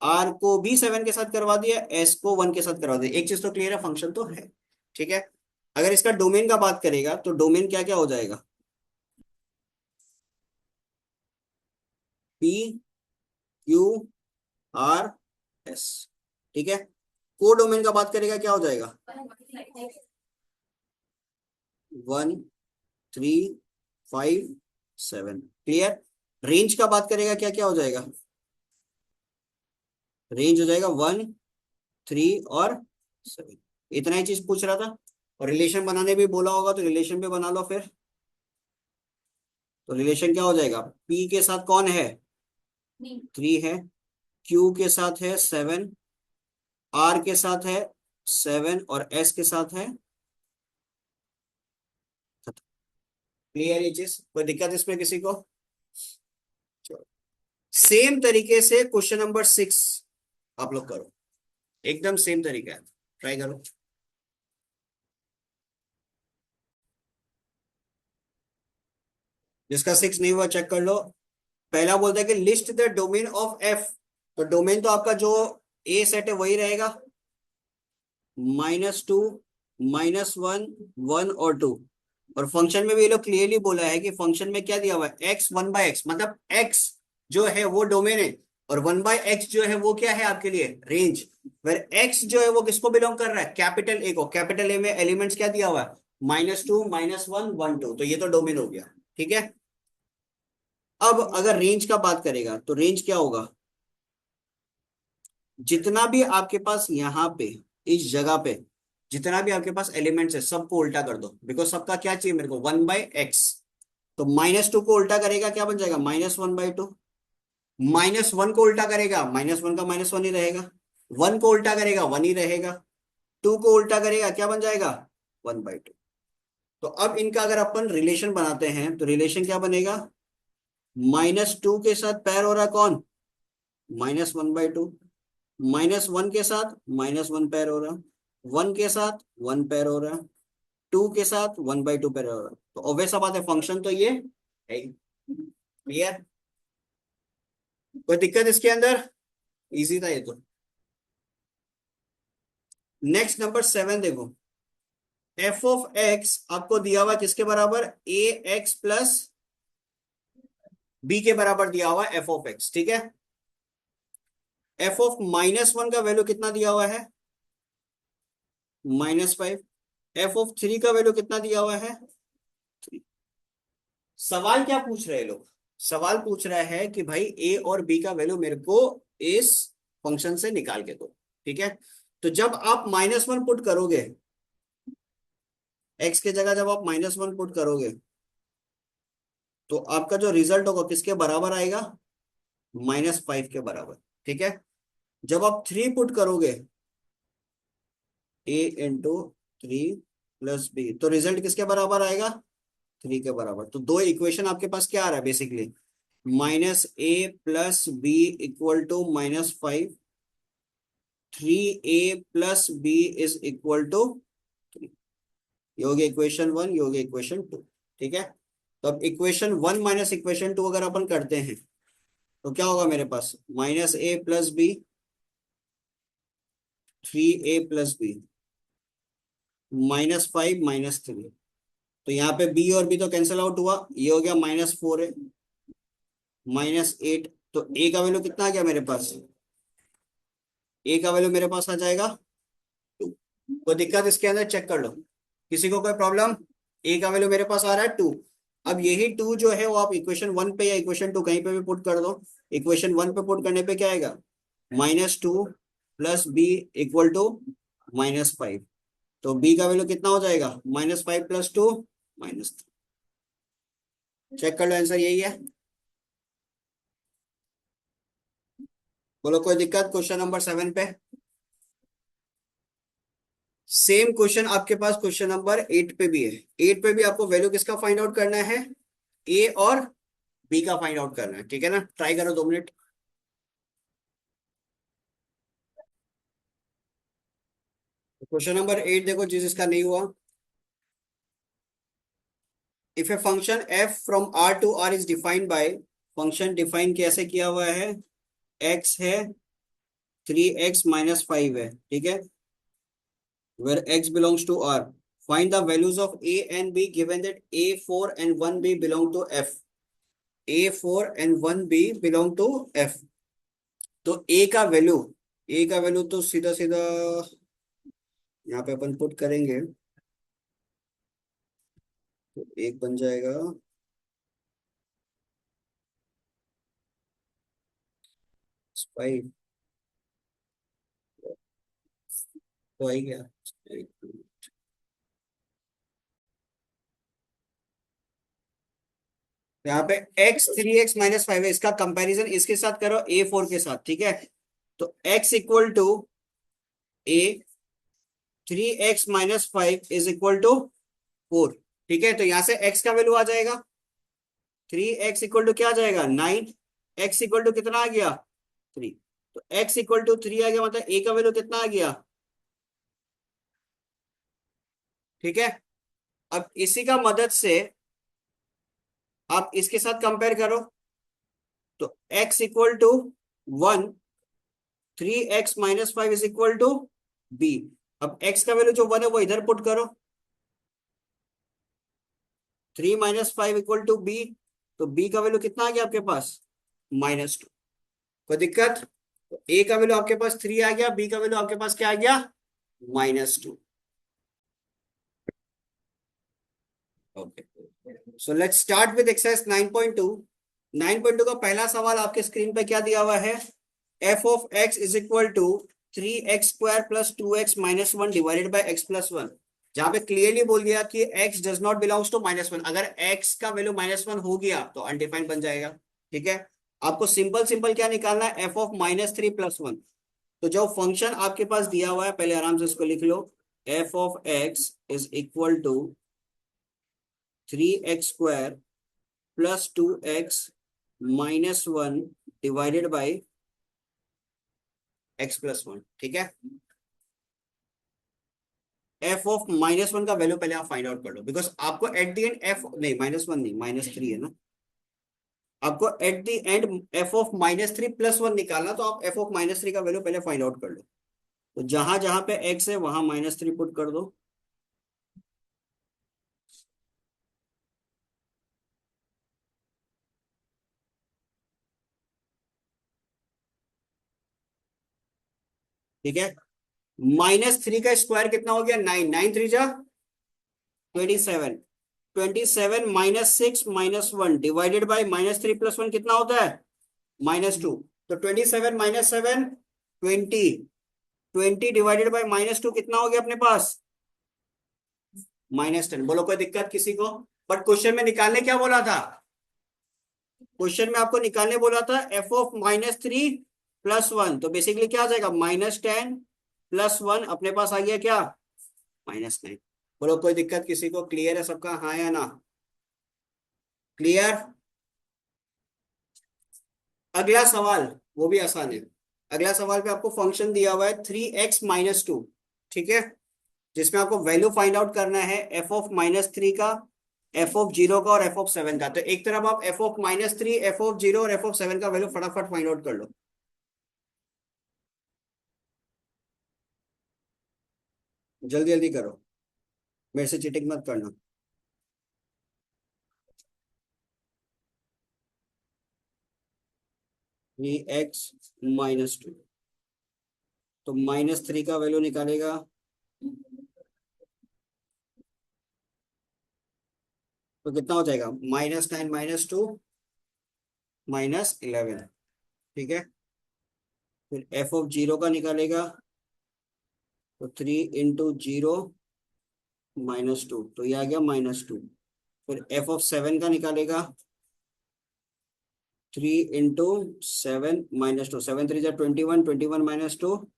आर को भी 7 के साथ करवा दिया, एस को 1 के साथ करवा दिया। एक चीज तो क्लियर है, फंक्शन तो है। ठीक है। अगर इसका डोमेन का बात करेगा तो डोमेन क्या क्या हो जाएगा? P, Q, R, S. ठीक है। को डोमेन का बात करेगा क्या हो जाएगा? 1, 3, 5, 7। क्लियर। रेंज का बात करेगा क्या क्या हो जाएगा? रेंज हो जाएगा 1, 3 और 7। इतना ही चीज पूछ रहा था। और रिलेशन बनाने भी बोला होगा तो रिलेशन भी बना लो फिर। तो रिलेशन क्या हो जाएगा? पी के साथ कौन है? 3 है। क्यू के साथ है 7। आर के साथ है 7 और एस के साथ है। क्लियर ये चीज? कोई दिक्कत इसमें किसी को? सेम तरीके से क्वेश्चन नंबर 6 आप लोग करो। एकदम सेम तरीका है, ट्राई करो। जिसका 6 नहीं हुआ चेक कर लो। पहला बोलता है कि list the domain of F. तो डोमेन तो आपका जो ए सेट है वही रहेगा, -2, -1, 1 और 2। और फंक्शन में भी ये लोग क्लियरली बोला है कि फंक्शन में क्या दिया हुआ है? एक्स 1/x, मतलब एक्स जो है वो डोमेन है, और 1/x जो है वो क्या है आपके लिए? रेंज। फिर एक्स जो है वो किसको बिलोंग कर रहा है? कैपिटल ए को। कैपिटल ए में एलिमेंट्स क्या दिया हुआ है? -2, -1, 1, 2। तो ये तो डोमेन हो गया। ठीक है। अब अगर रेंज का बात करेगा तो रेंज क्या होगा? जितना भी आपके पास यहाँ पे इस जगह पे जितना भी आपके पास एलिमेंट्स है सबको उल्टा कर दो, बिकॉज सबका क्या चाहिए मेरे को? 1/x। तो -2 को उल्टा करेगा क्या बन जाएगा? -1/2। -1 को उल्टा करेगा, -1 का -1 ही रहेगा। 1 को उल्टा करेगा 1 ही रहेगा। 2 को उल्टा करेगा क्या बन जाएगा? 1/2। तो अब इनका अगर अपन रिलेशन बनाते हैं तो रिलेशन क्या बनेगा? -2 के साथ पैर हो रहा कौन? -1/2। -1 के साथ -1 पैर हो रहा। 1 के साथ 1 पैर हो रहा। 2 के साथ 1/2 पैर हो रहा। तो ऑब्वियस सा बात है, फंक्शन तो ये है। क्लियर? कोई दिक्कत इसके अंदर? इजी था ये तो। नेक्स्ट नंबर 7 देखो। एफ ऑफ एक्स आपको दिया हुआ किसके बराबर? ए एक्स प्लस बी के बराबर दिया हुआ एफ ऑफ एक्स। ठीक है। एफ ऑफ -1 का वैल्यू कितना दिया हुआ है? -5। एफ ऑफ 3 का वैल्यू कितना दिया हुआ है? 3। सवाल क्या पूछ रहे हैं लोग? सवाल पूछ रहा है कि भाई ए और बी का वैल्यू मेरे को इस फंक्शन से निकाल के दो। ठीक है। तो जब आप -1 पुट करोगे, एक्स की जगह जब आप -1 पुट करोगे तो आपका जो रिजल्ट होगा किसके बराबर आएगा? -5 के बराबर। ठीक है। जब आप 3 पुट करोगे, a × 3 + b, तो रिजल्ट किसके बराबर आएगा? 3 के बराबर। तो दो इक्वेशन आपके पास क्या आ रहा है basically? -a + b = -5। 3a + b = 3। ये हो गया इक्वेशन 1, ये हो गया इक्वेशन 2। ठीक है। तो अब इक्वेशन 1 माइनस इक्वेशन 2 अगर अपन करते हैं तो क्या होगा मेरे पास? -a + b, 3a + b, -5 -3। तो यहाँ पे b और b तो कैंसिल आउट हुआ, ये हो गया -4a, -8। तो a का वैल्यू कितना आ गया मेरे पास? a का वैल्यू मेरे पास आ जाएगा 2। कोई दिक्कत इसके अंदर? चेक कर लो, किसी को कोई प्रॉब्लम? a का वैल्यू मेरे पास आ रहा है 2। अब यही 2 जो है वो आप इक्वेशन 1 पे या इक्वेशन 2 कहीं पे भी पुट कर दो। इक्वेशन 1 पे पुट करने पे क्या आएगा? -2 + b = -5। तो b का वैल्यू कितना हो जाएगा? -5 + 2 -3। चेक कर लो, आंसर यही है। बोलो कोई दिक्कत क्वेश्चन नंबर 7 पे? सेम क्वेश्चन आपके पास क्वेश्चन नंबर 8 पे भी है। 8 पे भी आपको वैल्यू किसका फाइंड आउट करना है? ए और बी का फाइंड आउट करना है। ठीक है ना? ट्राई करो 2 मिनट। क्वेश्चन नंबर 8 देखो, जिस जिसका नहीं हुआ। If a function f from R to R is defined by, function define कैसे किया हुआ है? एक्स है, 3x-5 है, ठीक है, where x belongs to R. Find the values of a and b given that a4 and 1b belong to F. a4 and 1b belong to F. तो a का वैल्यू तो सीधा सीधा यहाँ पे अपन पुट करेंगे, तो एक बन जाएगा 5, तो आई गया। यहाँ पे x 3x-5 है, इसका कंपैरिजन इसके साथ करो a4 के साथ, ठीक है, तो x equal to a 3x-5 is equal to 4, ठीक है, तो यहां से x का वैल्यू आ जाएगा 3x इक्वल टू क्या आ जाएगा 9, x इक्वल टू कितना आ गया 3, तो x इक्वल टू 3 आ गया, मतलब a का वैल्यू कितना आ गया, ठीक है। अब इसी का मदद से आप इसके साथ कंपेयर करो, तो x equal to 1, 3x-5 is equal to b। अब x का वैल्यू जो 1 है वो इधर पुट करो, 3-5 इक्वल टू b, तो b का वैल्यू कितना आ गया आपके पास -2। कोई दिक्कत, तो a का वैल्यू आपके पास 3 आ गया, b का वैल्यू आपके पास क्या आ गया -2। Okay, so let's start with exercise 9.2। 9.2 का पहला सवाल आपके स्क्रीन पे क्या दिया हुआ है, f of x is equal to 3x² plus 2x-1 divided by x+1, जहां पे क्लियरली बोल दिया कि x does not belongs to -1। अगर x का वैल्यू -1 हो गया तो अनडिफाइंड बन जाएगा, ठीक है। आपको सिंपल सिंपल क्या निकालना है, f ऑफ -3+1। तो जो फंक्शन आपके पास दिया हुआ है पहले आराम से इसको लिख लो, f of x is equal to 3x² plus 2x-1 divided by x+1, ठीक है। f ऑफ -1 का वैल्यू पहले आप फाइंड आउट कर लो, बिकॉज आपको एट द एंड f नहीं -1 नहीं -3 है ना, आपको at the end f of -3+1 निकालना, तो आप f ऑफ -3 का वैल्यू पहले फाइंड आउट कर लो। तो जहां जहां पे x है वहां -3 पुट कर दो, ठीक है। -3 का स्क्वायर कितना हो गया 9, 9 3 जा 27, 27 -6-1 डिवाइडेड बाई -3+1 कितना होता है -2, तो 27 -7 20, 20 डिवाइडेड बाई -2 कितना हो गया अपने पास -10। बोलो कोई दिक्कत किसी को, बट क्वेश्चन में निकालने क्या बोला था, क्वेश्चन में आपको निकालने बोला था f ऑफ -3+1, तो बेसिकली क्या आ जाएगा -10+1 अपने पास आ गया क्या -9। बोलो कोई दिक्कत किसी को, क्लियर है सबका, हाँ या ना, क्लियर। अगला सवाल वो भी आसान है। अगला सवाल पे आपको फंक्शन दिया हुआ है 3x-2, ठीक है, जिसमें आपको वैल्यू फाइंड आउट करना है f ऑफ -3 का, f ऑफ 0 का और f ऑफ 7 का। तो एक तरफ आप f ऑफ -3, f ऑफ 0 और f ऑफ 7 का वैल्यू फटाफट फाइंड आउट कर लो, जल्दी जल्दी करो, मेरे से चीटिंग मत करना। 3x-2, तो -3 का वैल्यू निकालेगा, तो कितना हो जाएगा -9 -2 -11, ठीक है। फिर f ऑफ 0 का निकालेगा, तो 3 × 0 -2, तो ये आ गया -2। फिर f ऑफ 7 का निकालेगा, 3 × 7 -2, 7 3 21, 21 -2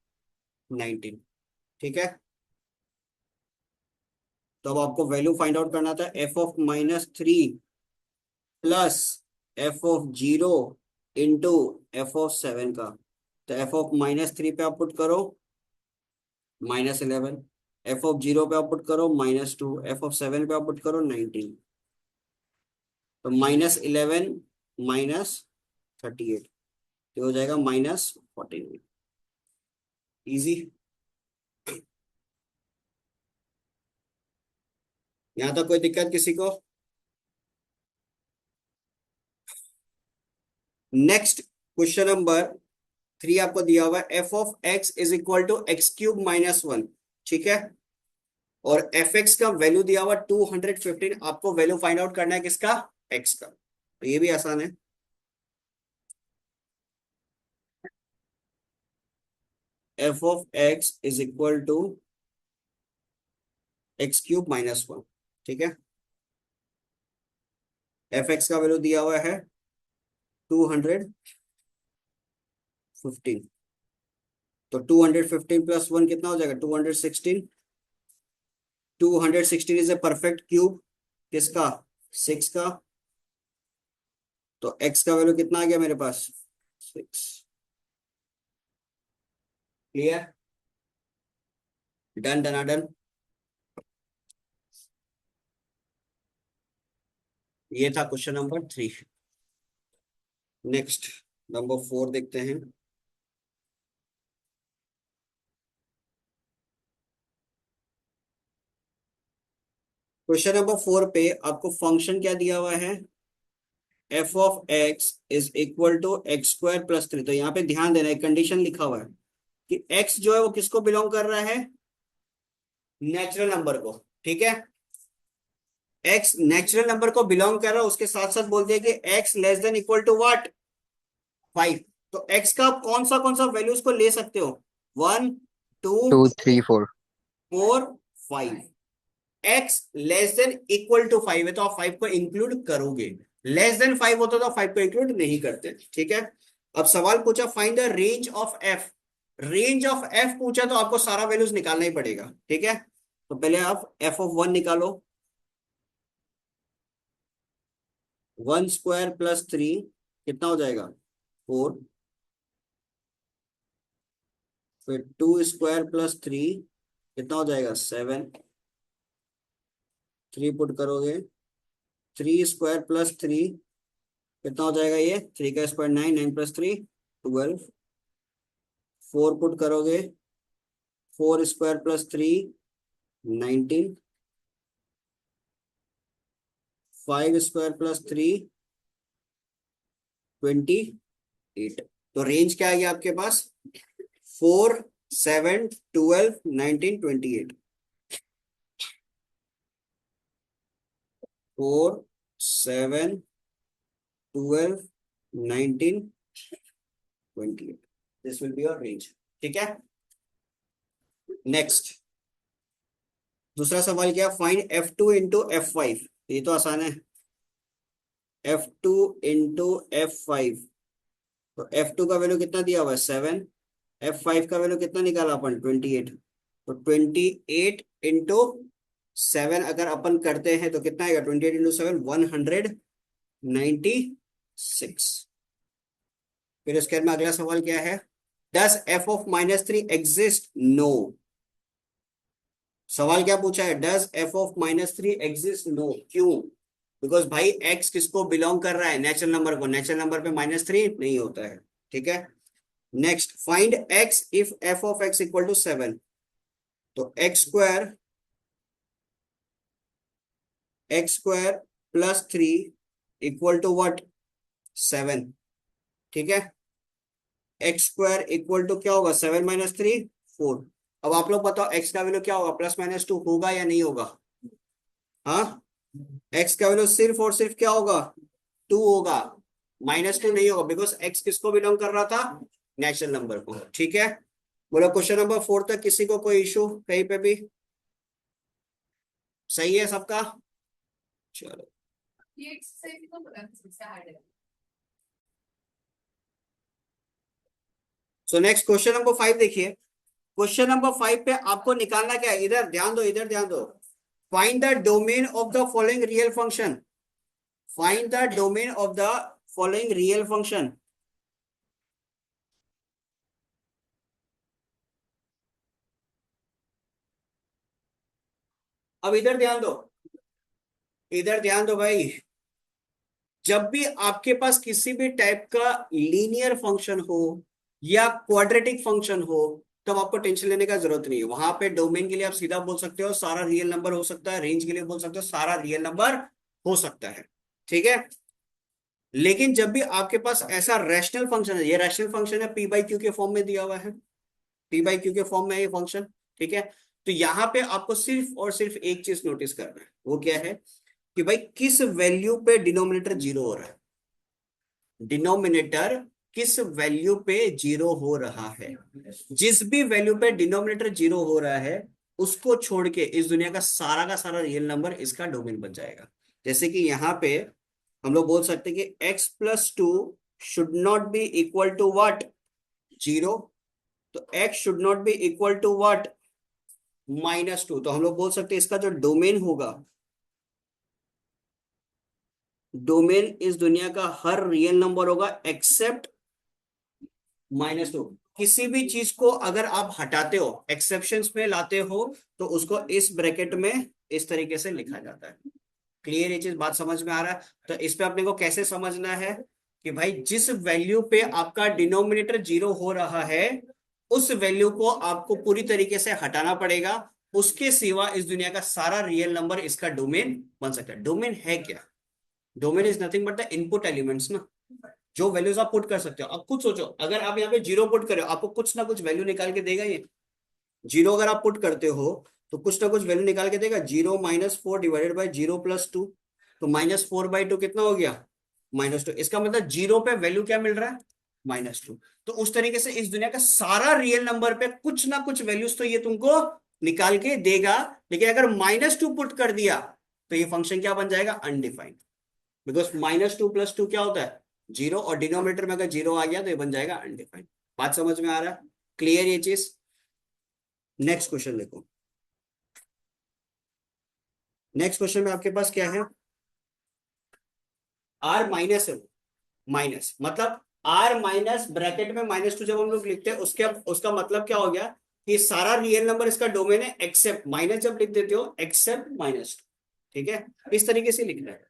19, ठीक है। तो अब आपको वैल्यू फाइंड आउट करना था f of -3 plus f of 0 into f of 7 का, तो f ऑफ -3 पे आप पुट करो -11, f ऑफ 0 पे आप पुट करो -2, f ऑफ 7 पे आप पुट करो 19, तो -11 -38, तो हो जाएगा -49। इजी। यहां तक कोई दिक्कत किसी को? नेक्स्ट क्वेश्चन नंबर 3 आपको दिया हुआ है, f of x is equal to x cube minus one. ठीक है, और एफ एक्स का वैल्यू दिया हुआ 215। आपको वैल्यू फाइंड आउट करना है किसका? एक्स का। तो ये भी आसान है। F of x is equal to x cube minus one. ठीक है, एफ एक्स का वैल्यू दिया हुआ है 215। तो 215 प्लस वन कितना हो जाएगा? 216। 216 इज ए परफेक्ट क्यूब किसका? 6 का। तो x का वैल्यू कितना आ गया मेरे पास? 6। क्लियर? Done done done. ये था क्वेश्चन नंबर 3। नेक्स्ट नंबर 4 देखते हैं। क्वेश्चन नंबर 4 पे आपको फंक्शन क्या दिया हुआ है? F of x is equal to x square plus 3। तो यहाँ पे ध्यान देना, एक कंडीशन लिखा हुआ है कि x जो है वो किसको बिलोंग कर रहा है? नेचुरल नंबर को। ठीक है, x नेचुरल नंबर को बिलोंग कर रहा है, उसके साथ साथ बोल दिया कि x less than equal to what? 5। तो x का आप कौन सा वैल्यूज को ले सकते हो? 1, 2, 2 3 4। 4, 5। x less than equal to 5 है तो आप 5 को इंक्लूड करोगे। लेस देन 5 होता तो 5 को इंक्लूड नहीं करते। ठीक है, अब सवाल पूछा find the range of f। Range of f पूछा तो आपको सारा वैल्यूज निकालना ही पड़ेगा। ठीक है, तो पहले आप f ऑफ 1 निकालो। 1 स्क्वायर प्लस 3 कितना हो जाएगा? 4। फिर 2 स्क्वायर प्लस 3 कितना हो जाएगा? 7। 3 पुट करोगे। 3 स्क्वायर प्लस 3 कितना हो जाएगा? ये 3 का स्क्वायर 9, 9 प्लस 3 12। 4 पुट करोगे। 4 स्क्वायर प्लस 3 19। 5 square plus 3 28। तो रेंज क्या आ गया आपके पास? 4, 7, 12, 19, 28। 4, 7, 12, 19, 28। This will be your range. ठीक है, नेक्स्ट दूसरा सवाल क्या? Find F2 into F5। ये तो आसान है। F2 into F5। तो F2 का वैल्यू कितना दिया हुआ है? 7। F5 का वैल्यू कितना निकाला अपन? 28। तो 28 इंटू 7 अगर अपन करते हैं तो कितना आएगा? 28 इंटू 7 196। फिर उसके बाद में अगला सवाल क्या है? Does f of -3 exist? No. सवाल क्या पूछा है? Does f of -3 exist? No. क्यों? बिकॉज भाई x किसको बिलोंग कर रहा है? नेचुरल नंबर को। नेचुरल नंबर पे -3 नहीं होता है। ठीक है, next find x if f of x equal to 7। तो x square plus 3 equal to what? 7। ठीक है, एक्स स्क्वायर इक्वल टू क्या होगा? 7 माइनस 3 4। अब आप लोग बताओ x का वैल्यू क्या होगा? +-2 होगा या नहीं होगा? हाँ, x का वैल्यू सिर्फ और सिर्फ क्या होगा? 2 होगा, -2 नहीं होगा, बिकॉज x किसको बिलोंग कर रहा था? नेचुरल नंबर को। ठीक है, बोलो क्वेश्चन नंबर 4 तक किसी को कोई इशू कहीं पे भी? सही है सबका? चलो, सो नेक्स्ट क्वेश्चन नंबर 5 देखिए। क्वेश्चन नंबर 5 पे आपको निकालना क्या है? इधर ध्यान दो, इधर ध्यान दो। Find the domain of the following real function. Find the domain of the following real function. अब इधर ध्यान दो, इधर ध्यान दो भाई। जब भी आपके पास किसी भी टाइप का लीनियर फंक्शन हो या क्वाड्रेटिक फंक्शन हो, तब आपको टेंशन लेने का जरूरत नहीं है। वहां पे डोमेन के लिए आप सीधा बोल सकते हो सारा रियल नंबर हो सकता है, रेंज के लिए बोल सकते हो सारा रियल नंबर हो सकता है, ठीक है। लेकिन जब भी आपके पास ऐसा रैशनल फंक्शन है, ये रैशनल फंक्शन है, पी बाई क्यू के फॉर्म में दिया हुआ है, पी बाई क्यू के फॉर्म में है ये फंक्शन, ठीक है। तो यहाँ पे आपको सिर्फ और सिर्फ एक चीज नोटिस करना है, वो क्या है कि भाई किस वैल्यू पे डिनोमिनेटर जीरो हो रहा है, डिनोमिनेटर किस वैल्यू पे जीरो हो रहा है। जिस भी वैल्यू पे डिनोमिनेटर जीरो हो रहा है उसको छोड़ के इस दुनिया का सारा रियल नंबर इसका डोमेन बन जाएगा। जैसे कि यहाँ पे हम लोग बोल सकते हैं कि x+2 should not be equal to what, zero. तो x should not be equal to what, -2। तो हम लोग बोल सकते हैं इसका जो डोमेन होगा, डोमेन इस दुनिया का हर रियल नंबर होगा एक्सेप्ट -2। किसी भी चीज को अगर आप हटाते हो, एक्सेप्शंस में लाते हो, तो उसको इस ब्रैकेट में इस तरीके से लिखा जाता है। क्लियर, ये चीज बात समझ में आ रहा है। तो इस पे अपने को कैसे समझना है कि भाई जिस वैल्यू पे आपका डिनोमिनेटर जीरो हो रहा है उस वैल्यू को आपको पूरी तरीके से हटाना पड़ेगा, उसके सिवा इस दुनिया का सारा रियल नंबर इसका डोमेन बन सकता है। डोमेन है क्या? Domain is nothing but the input elements ना, जो वैल्यूज आप पुट कर सकते हो। अब खुद सोचो, अगर आप यहाँ पे जीरो पुट करो आपको कुछ ना कुछ वैल्यू निकाल के देगा ये। जीरो अगर आप पुट करते हो तो कुछ ना कुछ वैल्यू निकाल के देगा। 0-4 डिवाइडेड बाई 0+2, तो -4/2 कितना हो गया, -2। इसका मतलब जीरो पे वैल्यू क्या मिल रहा है, -2। तो उस तरीके से इस दुनिया का सारा रियल नंबर पे कुछ ना कुछ वैल्यूज तो ये तुमको निकाल के देगा। लेकिन अगर -2 पुट कर दिया तो ये फंक्शन क्या बन जाएगा, अनडिफाइंड। बिकॉज -2 + 2 क्या होता है, जीरो, और डिनोमिनेटर में अगर जीरो आ गया तो ये बन जाएगा अनडिफाइंड। बात समझ में आ रहा है, क्लियर ये चीज। नेक्स्ट क्वेश्चन देखो। नेक्स्ट क्वेश्चन में आपके पास क्या है, आर माइनस है, माइनस मतलब आर माइनस ब्रैकेट में -2 जब हम लोग लिखते हैं उसके उसका मतलब क्या हो गया कि सारा रियल नंबर इसका डोमेन है एक्सेप्ट, माइनस जब लिख देते हो एक्सेप्ट -2, ठीक है। इस तरीके से लिखना है।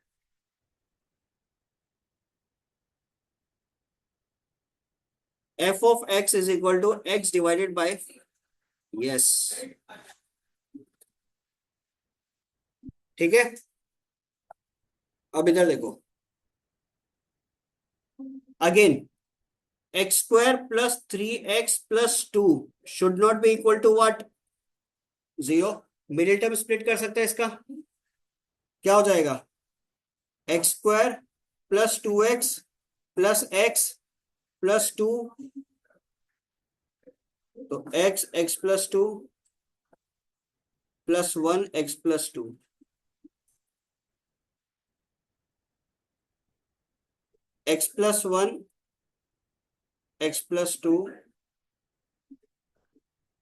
f(x) is equal to x divided by, yes, ठीक है। अब इधर देखो again, x² + 3x+2 should not be equal to what, 0। Middle term split कर सकते हैं इसका, क्या हो जाएगा, x² + 2x + x+2, तो x+2 +1 x+2, x+1 x+2।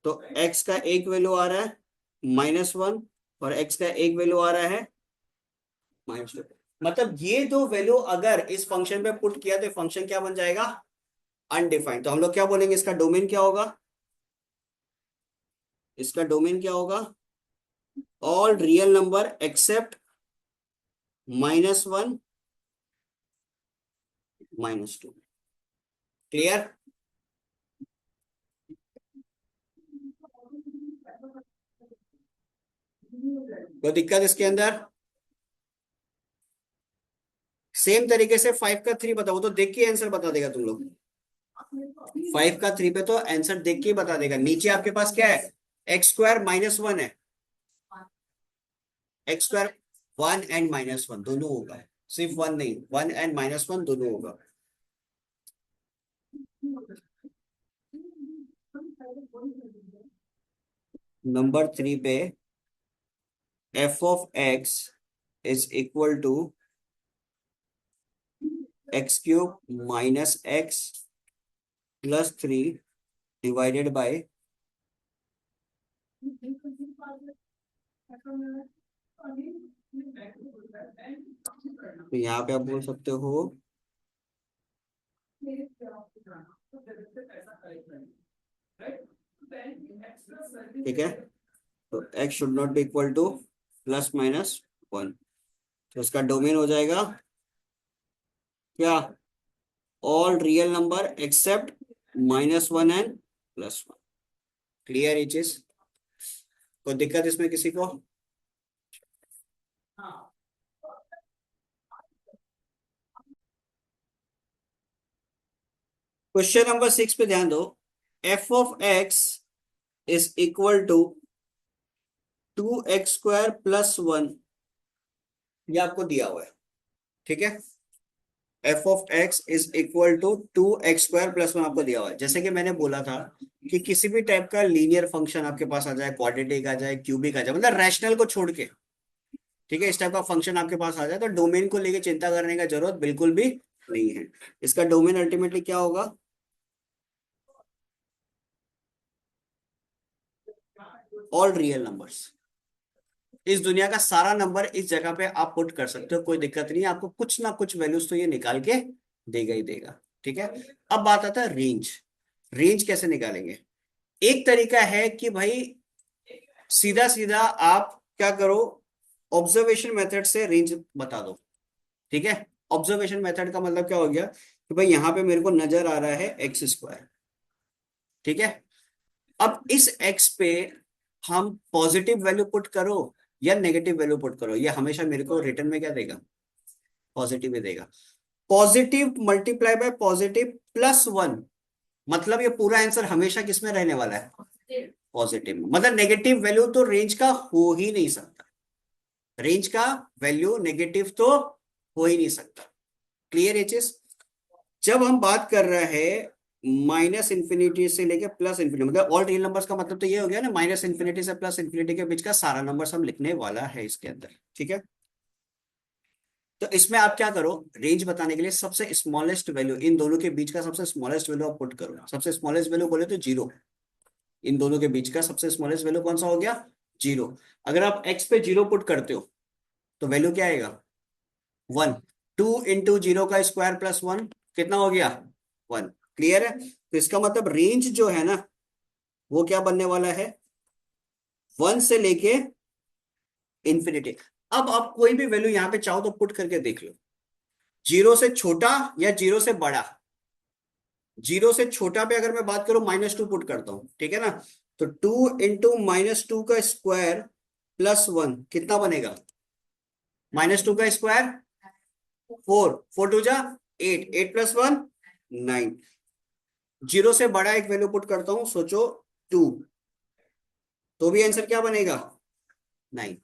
तो x का एक वैल्यू आ रहा है -1 और x का एक वैल्यू आ रहा है -2। मतलब ये दो वैल्यू अगर इस फंक्शन पे पुट किया तो फंक्शन क्या बन जाएगा, अनडिफाइंड। तो हम लोग क्या बोलेंगे, इसका डोमेन क्या होगा, इसका डोमेन क्या होगा, all real number except -1 -2। Clear, कोई दिक्कत इसके अंदर। सेम तरीके से 5 का 3 बताओ तो देख के आंसर बता देगा तुम लोग। 5 का 3 पे तो आंसर देख के ही बता देगा। नीचे आपके पास क्या है, x² -1 है, x² 1 एंड -1 दोनों होगा, सिर्फ 1 नहीं, 1 एंड -1 दोनों होगा। नंबर 3 पे f(x) is equal to x³ - x +3 divided by, तो यहाँ पे आप बोल सकते हो, ठीक है। तो x should not be equal to +-1, तो इसका डोमेन हो जाएगा क्या, all real number except -1 and +1। Clear ये चीज? कोई दिक्कत इसमें किसी को? क्वेश्चन नंबर 6 पे ध्यान दो। F of x is equal to 2x² + 1, ये आपको दिया हुआ है, ठीक है। F of x is equal to 2x² + 1 आपको दिया हुआ है। जैसे कि मैंने बोला था कि किसी भी टाइप का लीनियर फंक्शन आपके पास आ जाए, क्वाड्रेटिक आ जाए, क्यूबिक आ जाए, मतलब रैशनल को छोड़ के, ठीक है, इस टाइप का फंक्शन आपके पास आ जाए तो डोमेन को लेके चिंता करने का जरूरत बिल्कुल भी नहीं है। इसका डोमेन अल्टीमेटली क्या होगा? All real numbers. इस दुनिया का सारा नंबर इस जगह पे आप पुट कर सकते हो, कोई दिक्कत नहीं है, आपको कुछ ना कुछ वैल्यूज तो ये निकाल के देगा ही देगा, ठीक है। अब बात आता है रेंज। रेंज कैसे निकालेंगे? एक तरीका है कि भाई सीधा सीधा आप क्या करो, ऑब्जर्वेशन मेथड से रेंज बता दो, ठीक है। ऑब्जर्वेशन मेथड का मतलब क्या हो गया कि भाई यहाँ पे मेरे को नजर आ रहा है x², ठीक है। अब इस x पे हम पॉजिटिव वैल्यू पुट करो या नेगेटिव वैल्यू पुट करो, ये हमेशा मेरे को रिटर्न में क्या देगा? पॉजिटिव ही देगा। पॉजिटिव मल्टीप्लाई बाय पॉजिटिव +1, मतलब ये पूरा आंसर हमेशा किस में रहने वाला है? पॉजिटिव में। मतलब नेगेटिव वैल्यू तो रेंज का हो ही नहीं सकता, रेंज का वैल्यू नेगेटिव तो हो ही नहीं सकता। क्लियर है चीज? जब हम बात कर रहे हैं -∞ से लेके +∞, मतलब ऑल रियल नंबर्स का मतलब तो ये हो गया ना, -∞ से +∞ के बीच का सारा नंबर हम लिखने वाला है इसके अंदर, ठीक है। तो इसमें आप क्या करो, रेंज बताने के लिए सबसे स्मॉलेस्ट वैल्यू इन दोनों के बीच का सबसे स्मॉलेस्ट वैल्यू आप पुट करो। सबसे स्मॉलेस्ट वैल्यू बोले तो 0, इन दोनों के बीच का सबसे स्मॉलेस्ट वैल्यू कौन सा हो गया? 0। अगर आप x पे 0 पुट करते हो तो वैल्यू क्या आएगा? 1। 2 × 0 का स्क्वायर +1 कितना हो गया? 1। क्लियर है? तो इसका मतलब रेंज जो है ना वो क्या बनने वाला है? 1 से लेके इंफिनिटी। अब आप कोई भी वैल्यू यहाँ पे चाहो तो पुट करके देख लो, 0 से छोटा या 0 से बड़ा। 0 से छोटा पे अगर मैं बात करूं -2 पुट करता हूं, ठीक है ना। तो 2 × -2 का स्क्वायर +1 कितना बनेगा? -2 का स्क्वायर 4, 4 2 जा 8, 8 + 1 9। 0 से बड़ा एक वैल्यू पुट करता हूं, सोचो 2, तो भी आंसर क्या बनेगा? 9।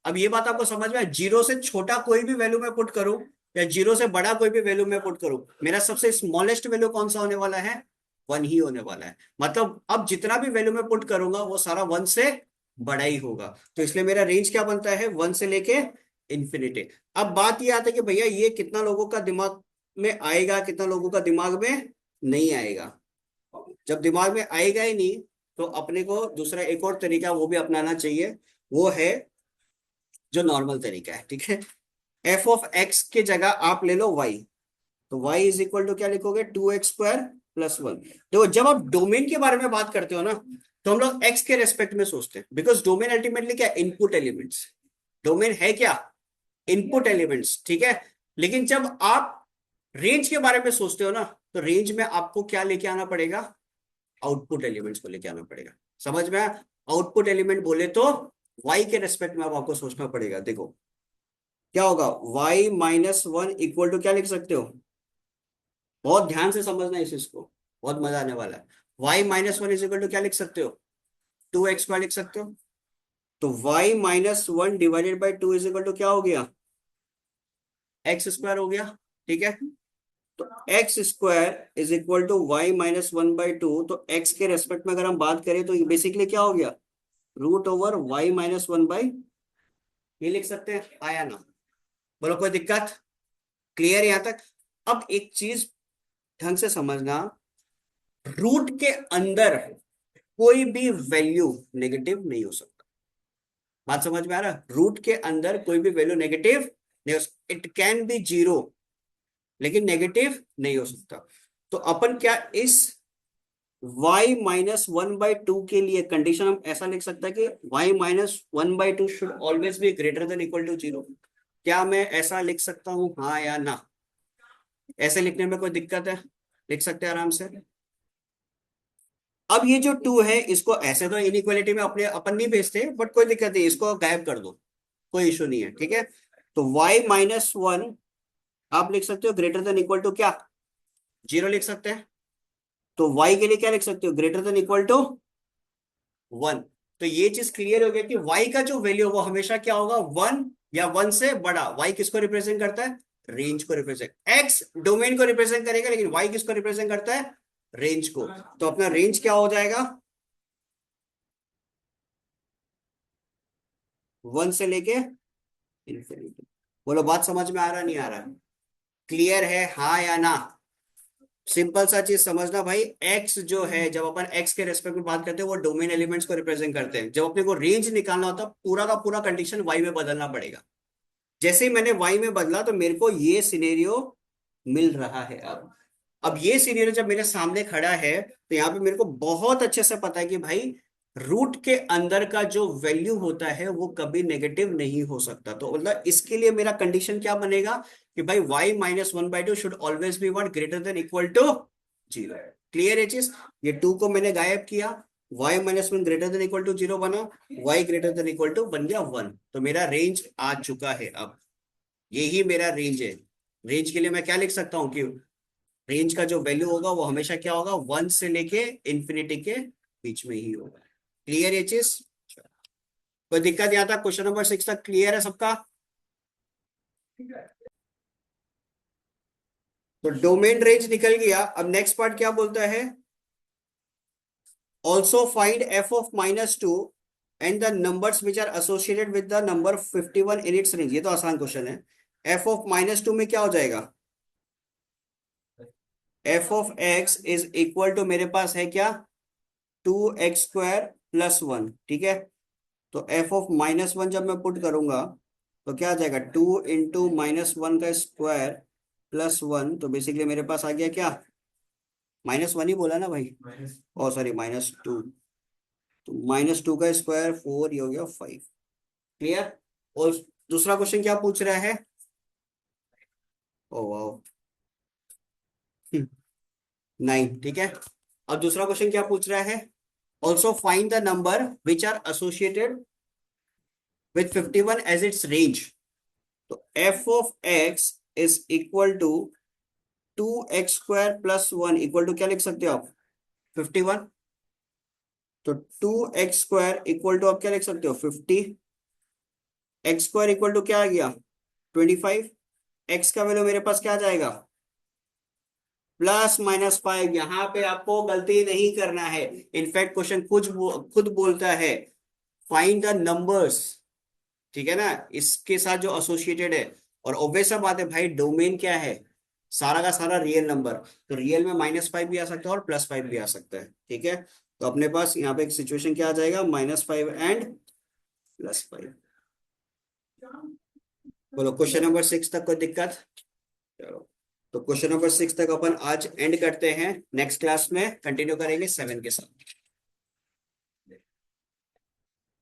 अब ये बात आपको समझ में आए? 0 से छोटा कोई भी वैल्यू मैं पुट करूं या 0 से बड़ा कोई भी वैल्यू मैं पुट करूं, मेरा सबसे स्मॉलेस्ट वैल्यू कौन सा होने वाला है? 1 ही होने वाला है। मतलब अब जितना भी वैल्यू मैं पुट करूंगा वो सारा 1 से बड़ा ही होगा। तो इसलिए मेरा रेंज क्या बनता है? 1 से लेके इंफिनिटी। अब बात ये आता है कि भैया ये कितना लोगों का दिमाग में आएगा, कितना लोगों का दिमाग में नहीं आएगा। जब दिमाग में आएगा ही नहीं तो अपने को दूसरा एक और तरीका वो भी अपनाना चाहिए, वो है जो नॉर्मल तरीका है, ठीक है। एफ ऑफ एक्स के जगह आप ले लो वाई, तो वाई इज इक्वल टू क्या लिखोगे? 2x² + 1। देखो जब आप डोमेन के बारे में बात करते हो ना तो हम लोग एक्स के रेस्पेक्ट में सोचते हैं, बिकॉज डोमेन अल्टीमेटली क्या? Input elements. डोमेन है क्या? इनपुट एलिमेंट्स, ठीक है। लेकिन जब आप रेंज के बारे में सोचते हो ना तो रेंज में आपको क्या लेके आना पड़ेगा? आउटपुट एलिमेंट्स को लेके आना पड़ेगा। समझ में आया? आउटपुट एलिमेंट बोले तो वाई के रेस्पेक्ट में अब आपको सोचना पड़ेगा। देखो क्या होगा, y - 1 इक्वल टू क्या लिख सकते हो? बहुत ध्यान से समझना इस चीज को, बहुत मजा आने वाला है। y - 1 इज इक्वल टू क्या लिख सकते हो? 2x² लिख सकते हो। तो y - 1 divided by 2 is equal to क्या हो गया? x² हो गया, ठीक है। तो x² is equal to y - 1/2। तो x के रेस्पेक्ट में अगर हम बात करें तो बेसिकली क्या हो गया? √y - 1/, ये लिख सकते हैं, आया ना? बोलो कोई दिक्कत? क्लियर यहां तक? अब एक चीज ढंग से समझना, रूट के अंदर कोई भी वैल्यू नेगेटिव नहीं हो सकता। बात समझ में आ रहा? रूट के अंदर कोई भी वैल्यू नेगेटिव नहीं हो सकता। इट कैन बी 0 लेकिन नेगेटिव नहीं हो सकता। तो अपन क्या इस y - 1/2 के लिए कंडीशन हम ऐसा लिख सकते हैं कि y - 1/2 should always be greater than equal to 0। क्या मैं ऐसा लिख सकता हूं, हाँ या ना? ऐसे लिखने में कोई दिक्कत है? लिख सकते हैं आराम से। अब ये जो टू है, इसको ऐसे तो इनइक्वालिटी में अपने अपन नहीं भेजते, बट कोई दिक्कत नहीं, इसको गायब कर दो, कोई इशू नहीं है, ठीक है। तो y-1 आप लिख सकते हो ग्रेटर देन इक्वल टू क्या, 0 लिख सकते हैं। तो y के लिए क्या लिख सकते हो, ग्रेटर देन इक्वल टू 1। तो ये चीज क्लियर हो गया कि y का जो वैल्यू वो हमेशा क्या होगा, 1 या 1 से बड़ा। y किसको रिप्रेजेंट करता है, रेंज को रिप्रेजेंट, x डोमेन को रिप्रेजेंट करेगा, लेकिन y किसको रिप्रेजेंट करता है, रेंज को। तो अपना रेंज क्या हो जाएगा, 1 से लेके इन्फिनिटी। बोलो बात समझ में आ रहा नहीं आ रहा, क्लियर है हाँ या ना। सिंपल सा चीज समझना भाई, एक्स जो है, जब अपन एक्स के रेस्पेक्ट में बात करते हैं वो डोमेन एलिमेंट्स को रिप्रेजेंट करते हैं। जब अपने को रेंज निकालना होता है, पूरा का पूरा कंडीशन वाई में बदलना पड़ेगा। जैसे ही मैंने वाई में बदला तो मेरे को ये सिनेरियो मिल रहा है। अब ये सिनेरियो जब मेरे सामने खड़ा है, तो यहाँ पे मेरे को बहुत अच्छे से पता है कि भाई रूट के अंदर का जो वैल्यू होता है वो कभी नेगेटिव नहीं हो सकता। तो मतलब इसके लिए मेरा कंडीशन क्या बनेगा कि भाई y-1/2 should always be what, greater than equal to 0। क्लियर है चीज। ये 2 को मैंने गायब किया, y-1 greater than equal to 0 बना, y greater than equal to बन गया 1। तो मेरा रेंज आ चुका है। अब यही मेरा रेंज है। रेंज के लिए मैं क्या लिख सकता हूँ कि रेंज का जो वैल्यू होगा वो हमेशा क्या होगा, 1 से लेके इंफिनिटी के बीच में ही होगा। क्लियर ये चीज, कोई दिक्कत यहाँ तक, क्वेश्चन नंबर 6 तक क्लियर है सबका। तो डोमेन रेंज निकल गया। अब नेक्स्ट पार्ट क्या बोलता है, also find f(-2) and the numbers which are associated with the number 51 in its range. ये तो आसान क्वेश्चन है। f(-2) में क्या हो जाएगा, f(x) इज इक्वल टू मेरे पास है क्या, 2x² + 1, ठीक है। तो f(-1) जब मैं पुट करूंगा तो क्या आ जाएगा, 2 × -1 का स्क्वायर +1। तो बेसिकली मेरे पास आ गया क्या, -1 ही बोला ना भाई, ओ सॉरी -2। तो -2 का स्क्वायर 4, ये हो गया 5। क्लियर। और दूसरा क्वेश्चन क्या पूछ रहा है, ओ वाओ 9, ठीक है। अब दूसरा क्वेश्चन क्या पूछ रहा है, also find the number which are associated with 51 as its range. तो f(x) is equal to 2x² + 1 equal to क्या लिख सकते हो आप, 51। तो 2x² इक्वल टू आप क्या लिख सकते हो, 50। x² इक्वल टू क्या आ गया, 25। x का वैल्यू मेरे पास क्या आ जाएगा, +-5। यहाँ पे आपको गलती नहीं करना है। इनफैक्ट क्वेश्चन खुद बोलता है फाइंड द नंबर्स, ठीक है ना, इसके साथ जो एसोसिएटेड है। और ऑब्वियस सा बात है भाई, डोमेन क्या है, सारा का सारा रियल नंबर। तो रियल में -5 भी आ सकता है और +5 भी आ सकता है, ठीक है। तो अपने पास यहाँ पे एक सिचुएशन क्या आ जाएगा, -5 एंड +5। बोलो क्वेश्चन नंबर 6 तक कोई दिक्कत। चलो, तो क्वेश्चन नंबर 6 तक अपन आज एंड करते हैं, नेक्स्ट क्लास में कंटिन्यू करेंगे 7 के साथ।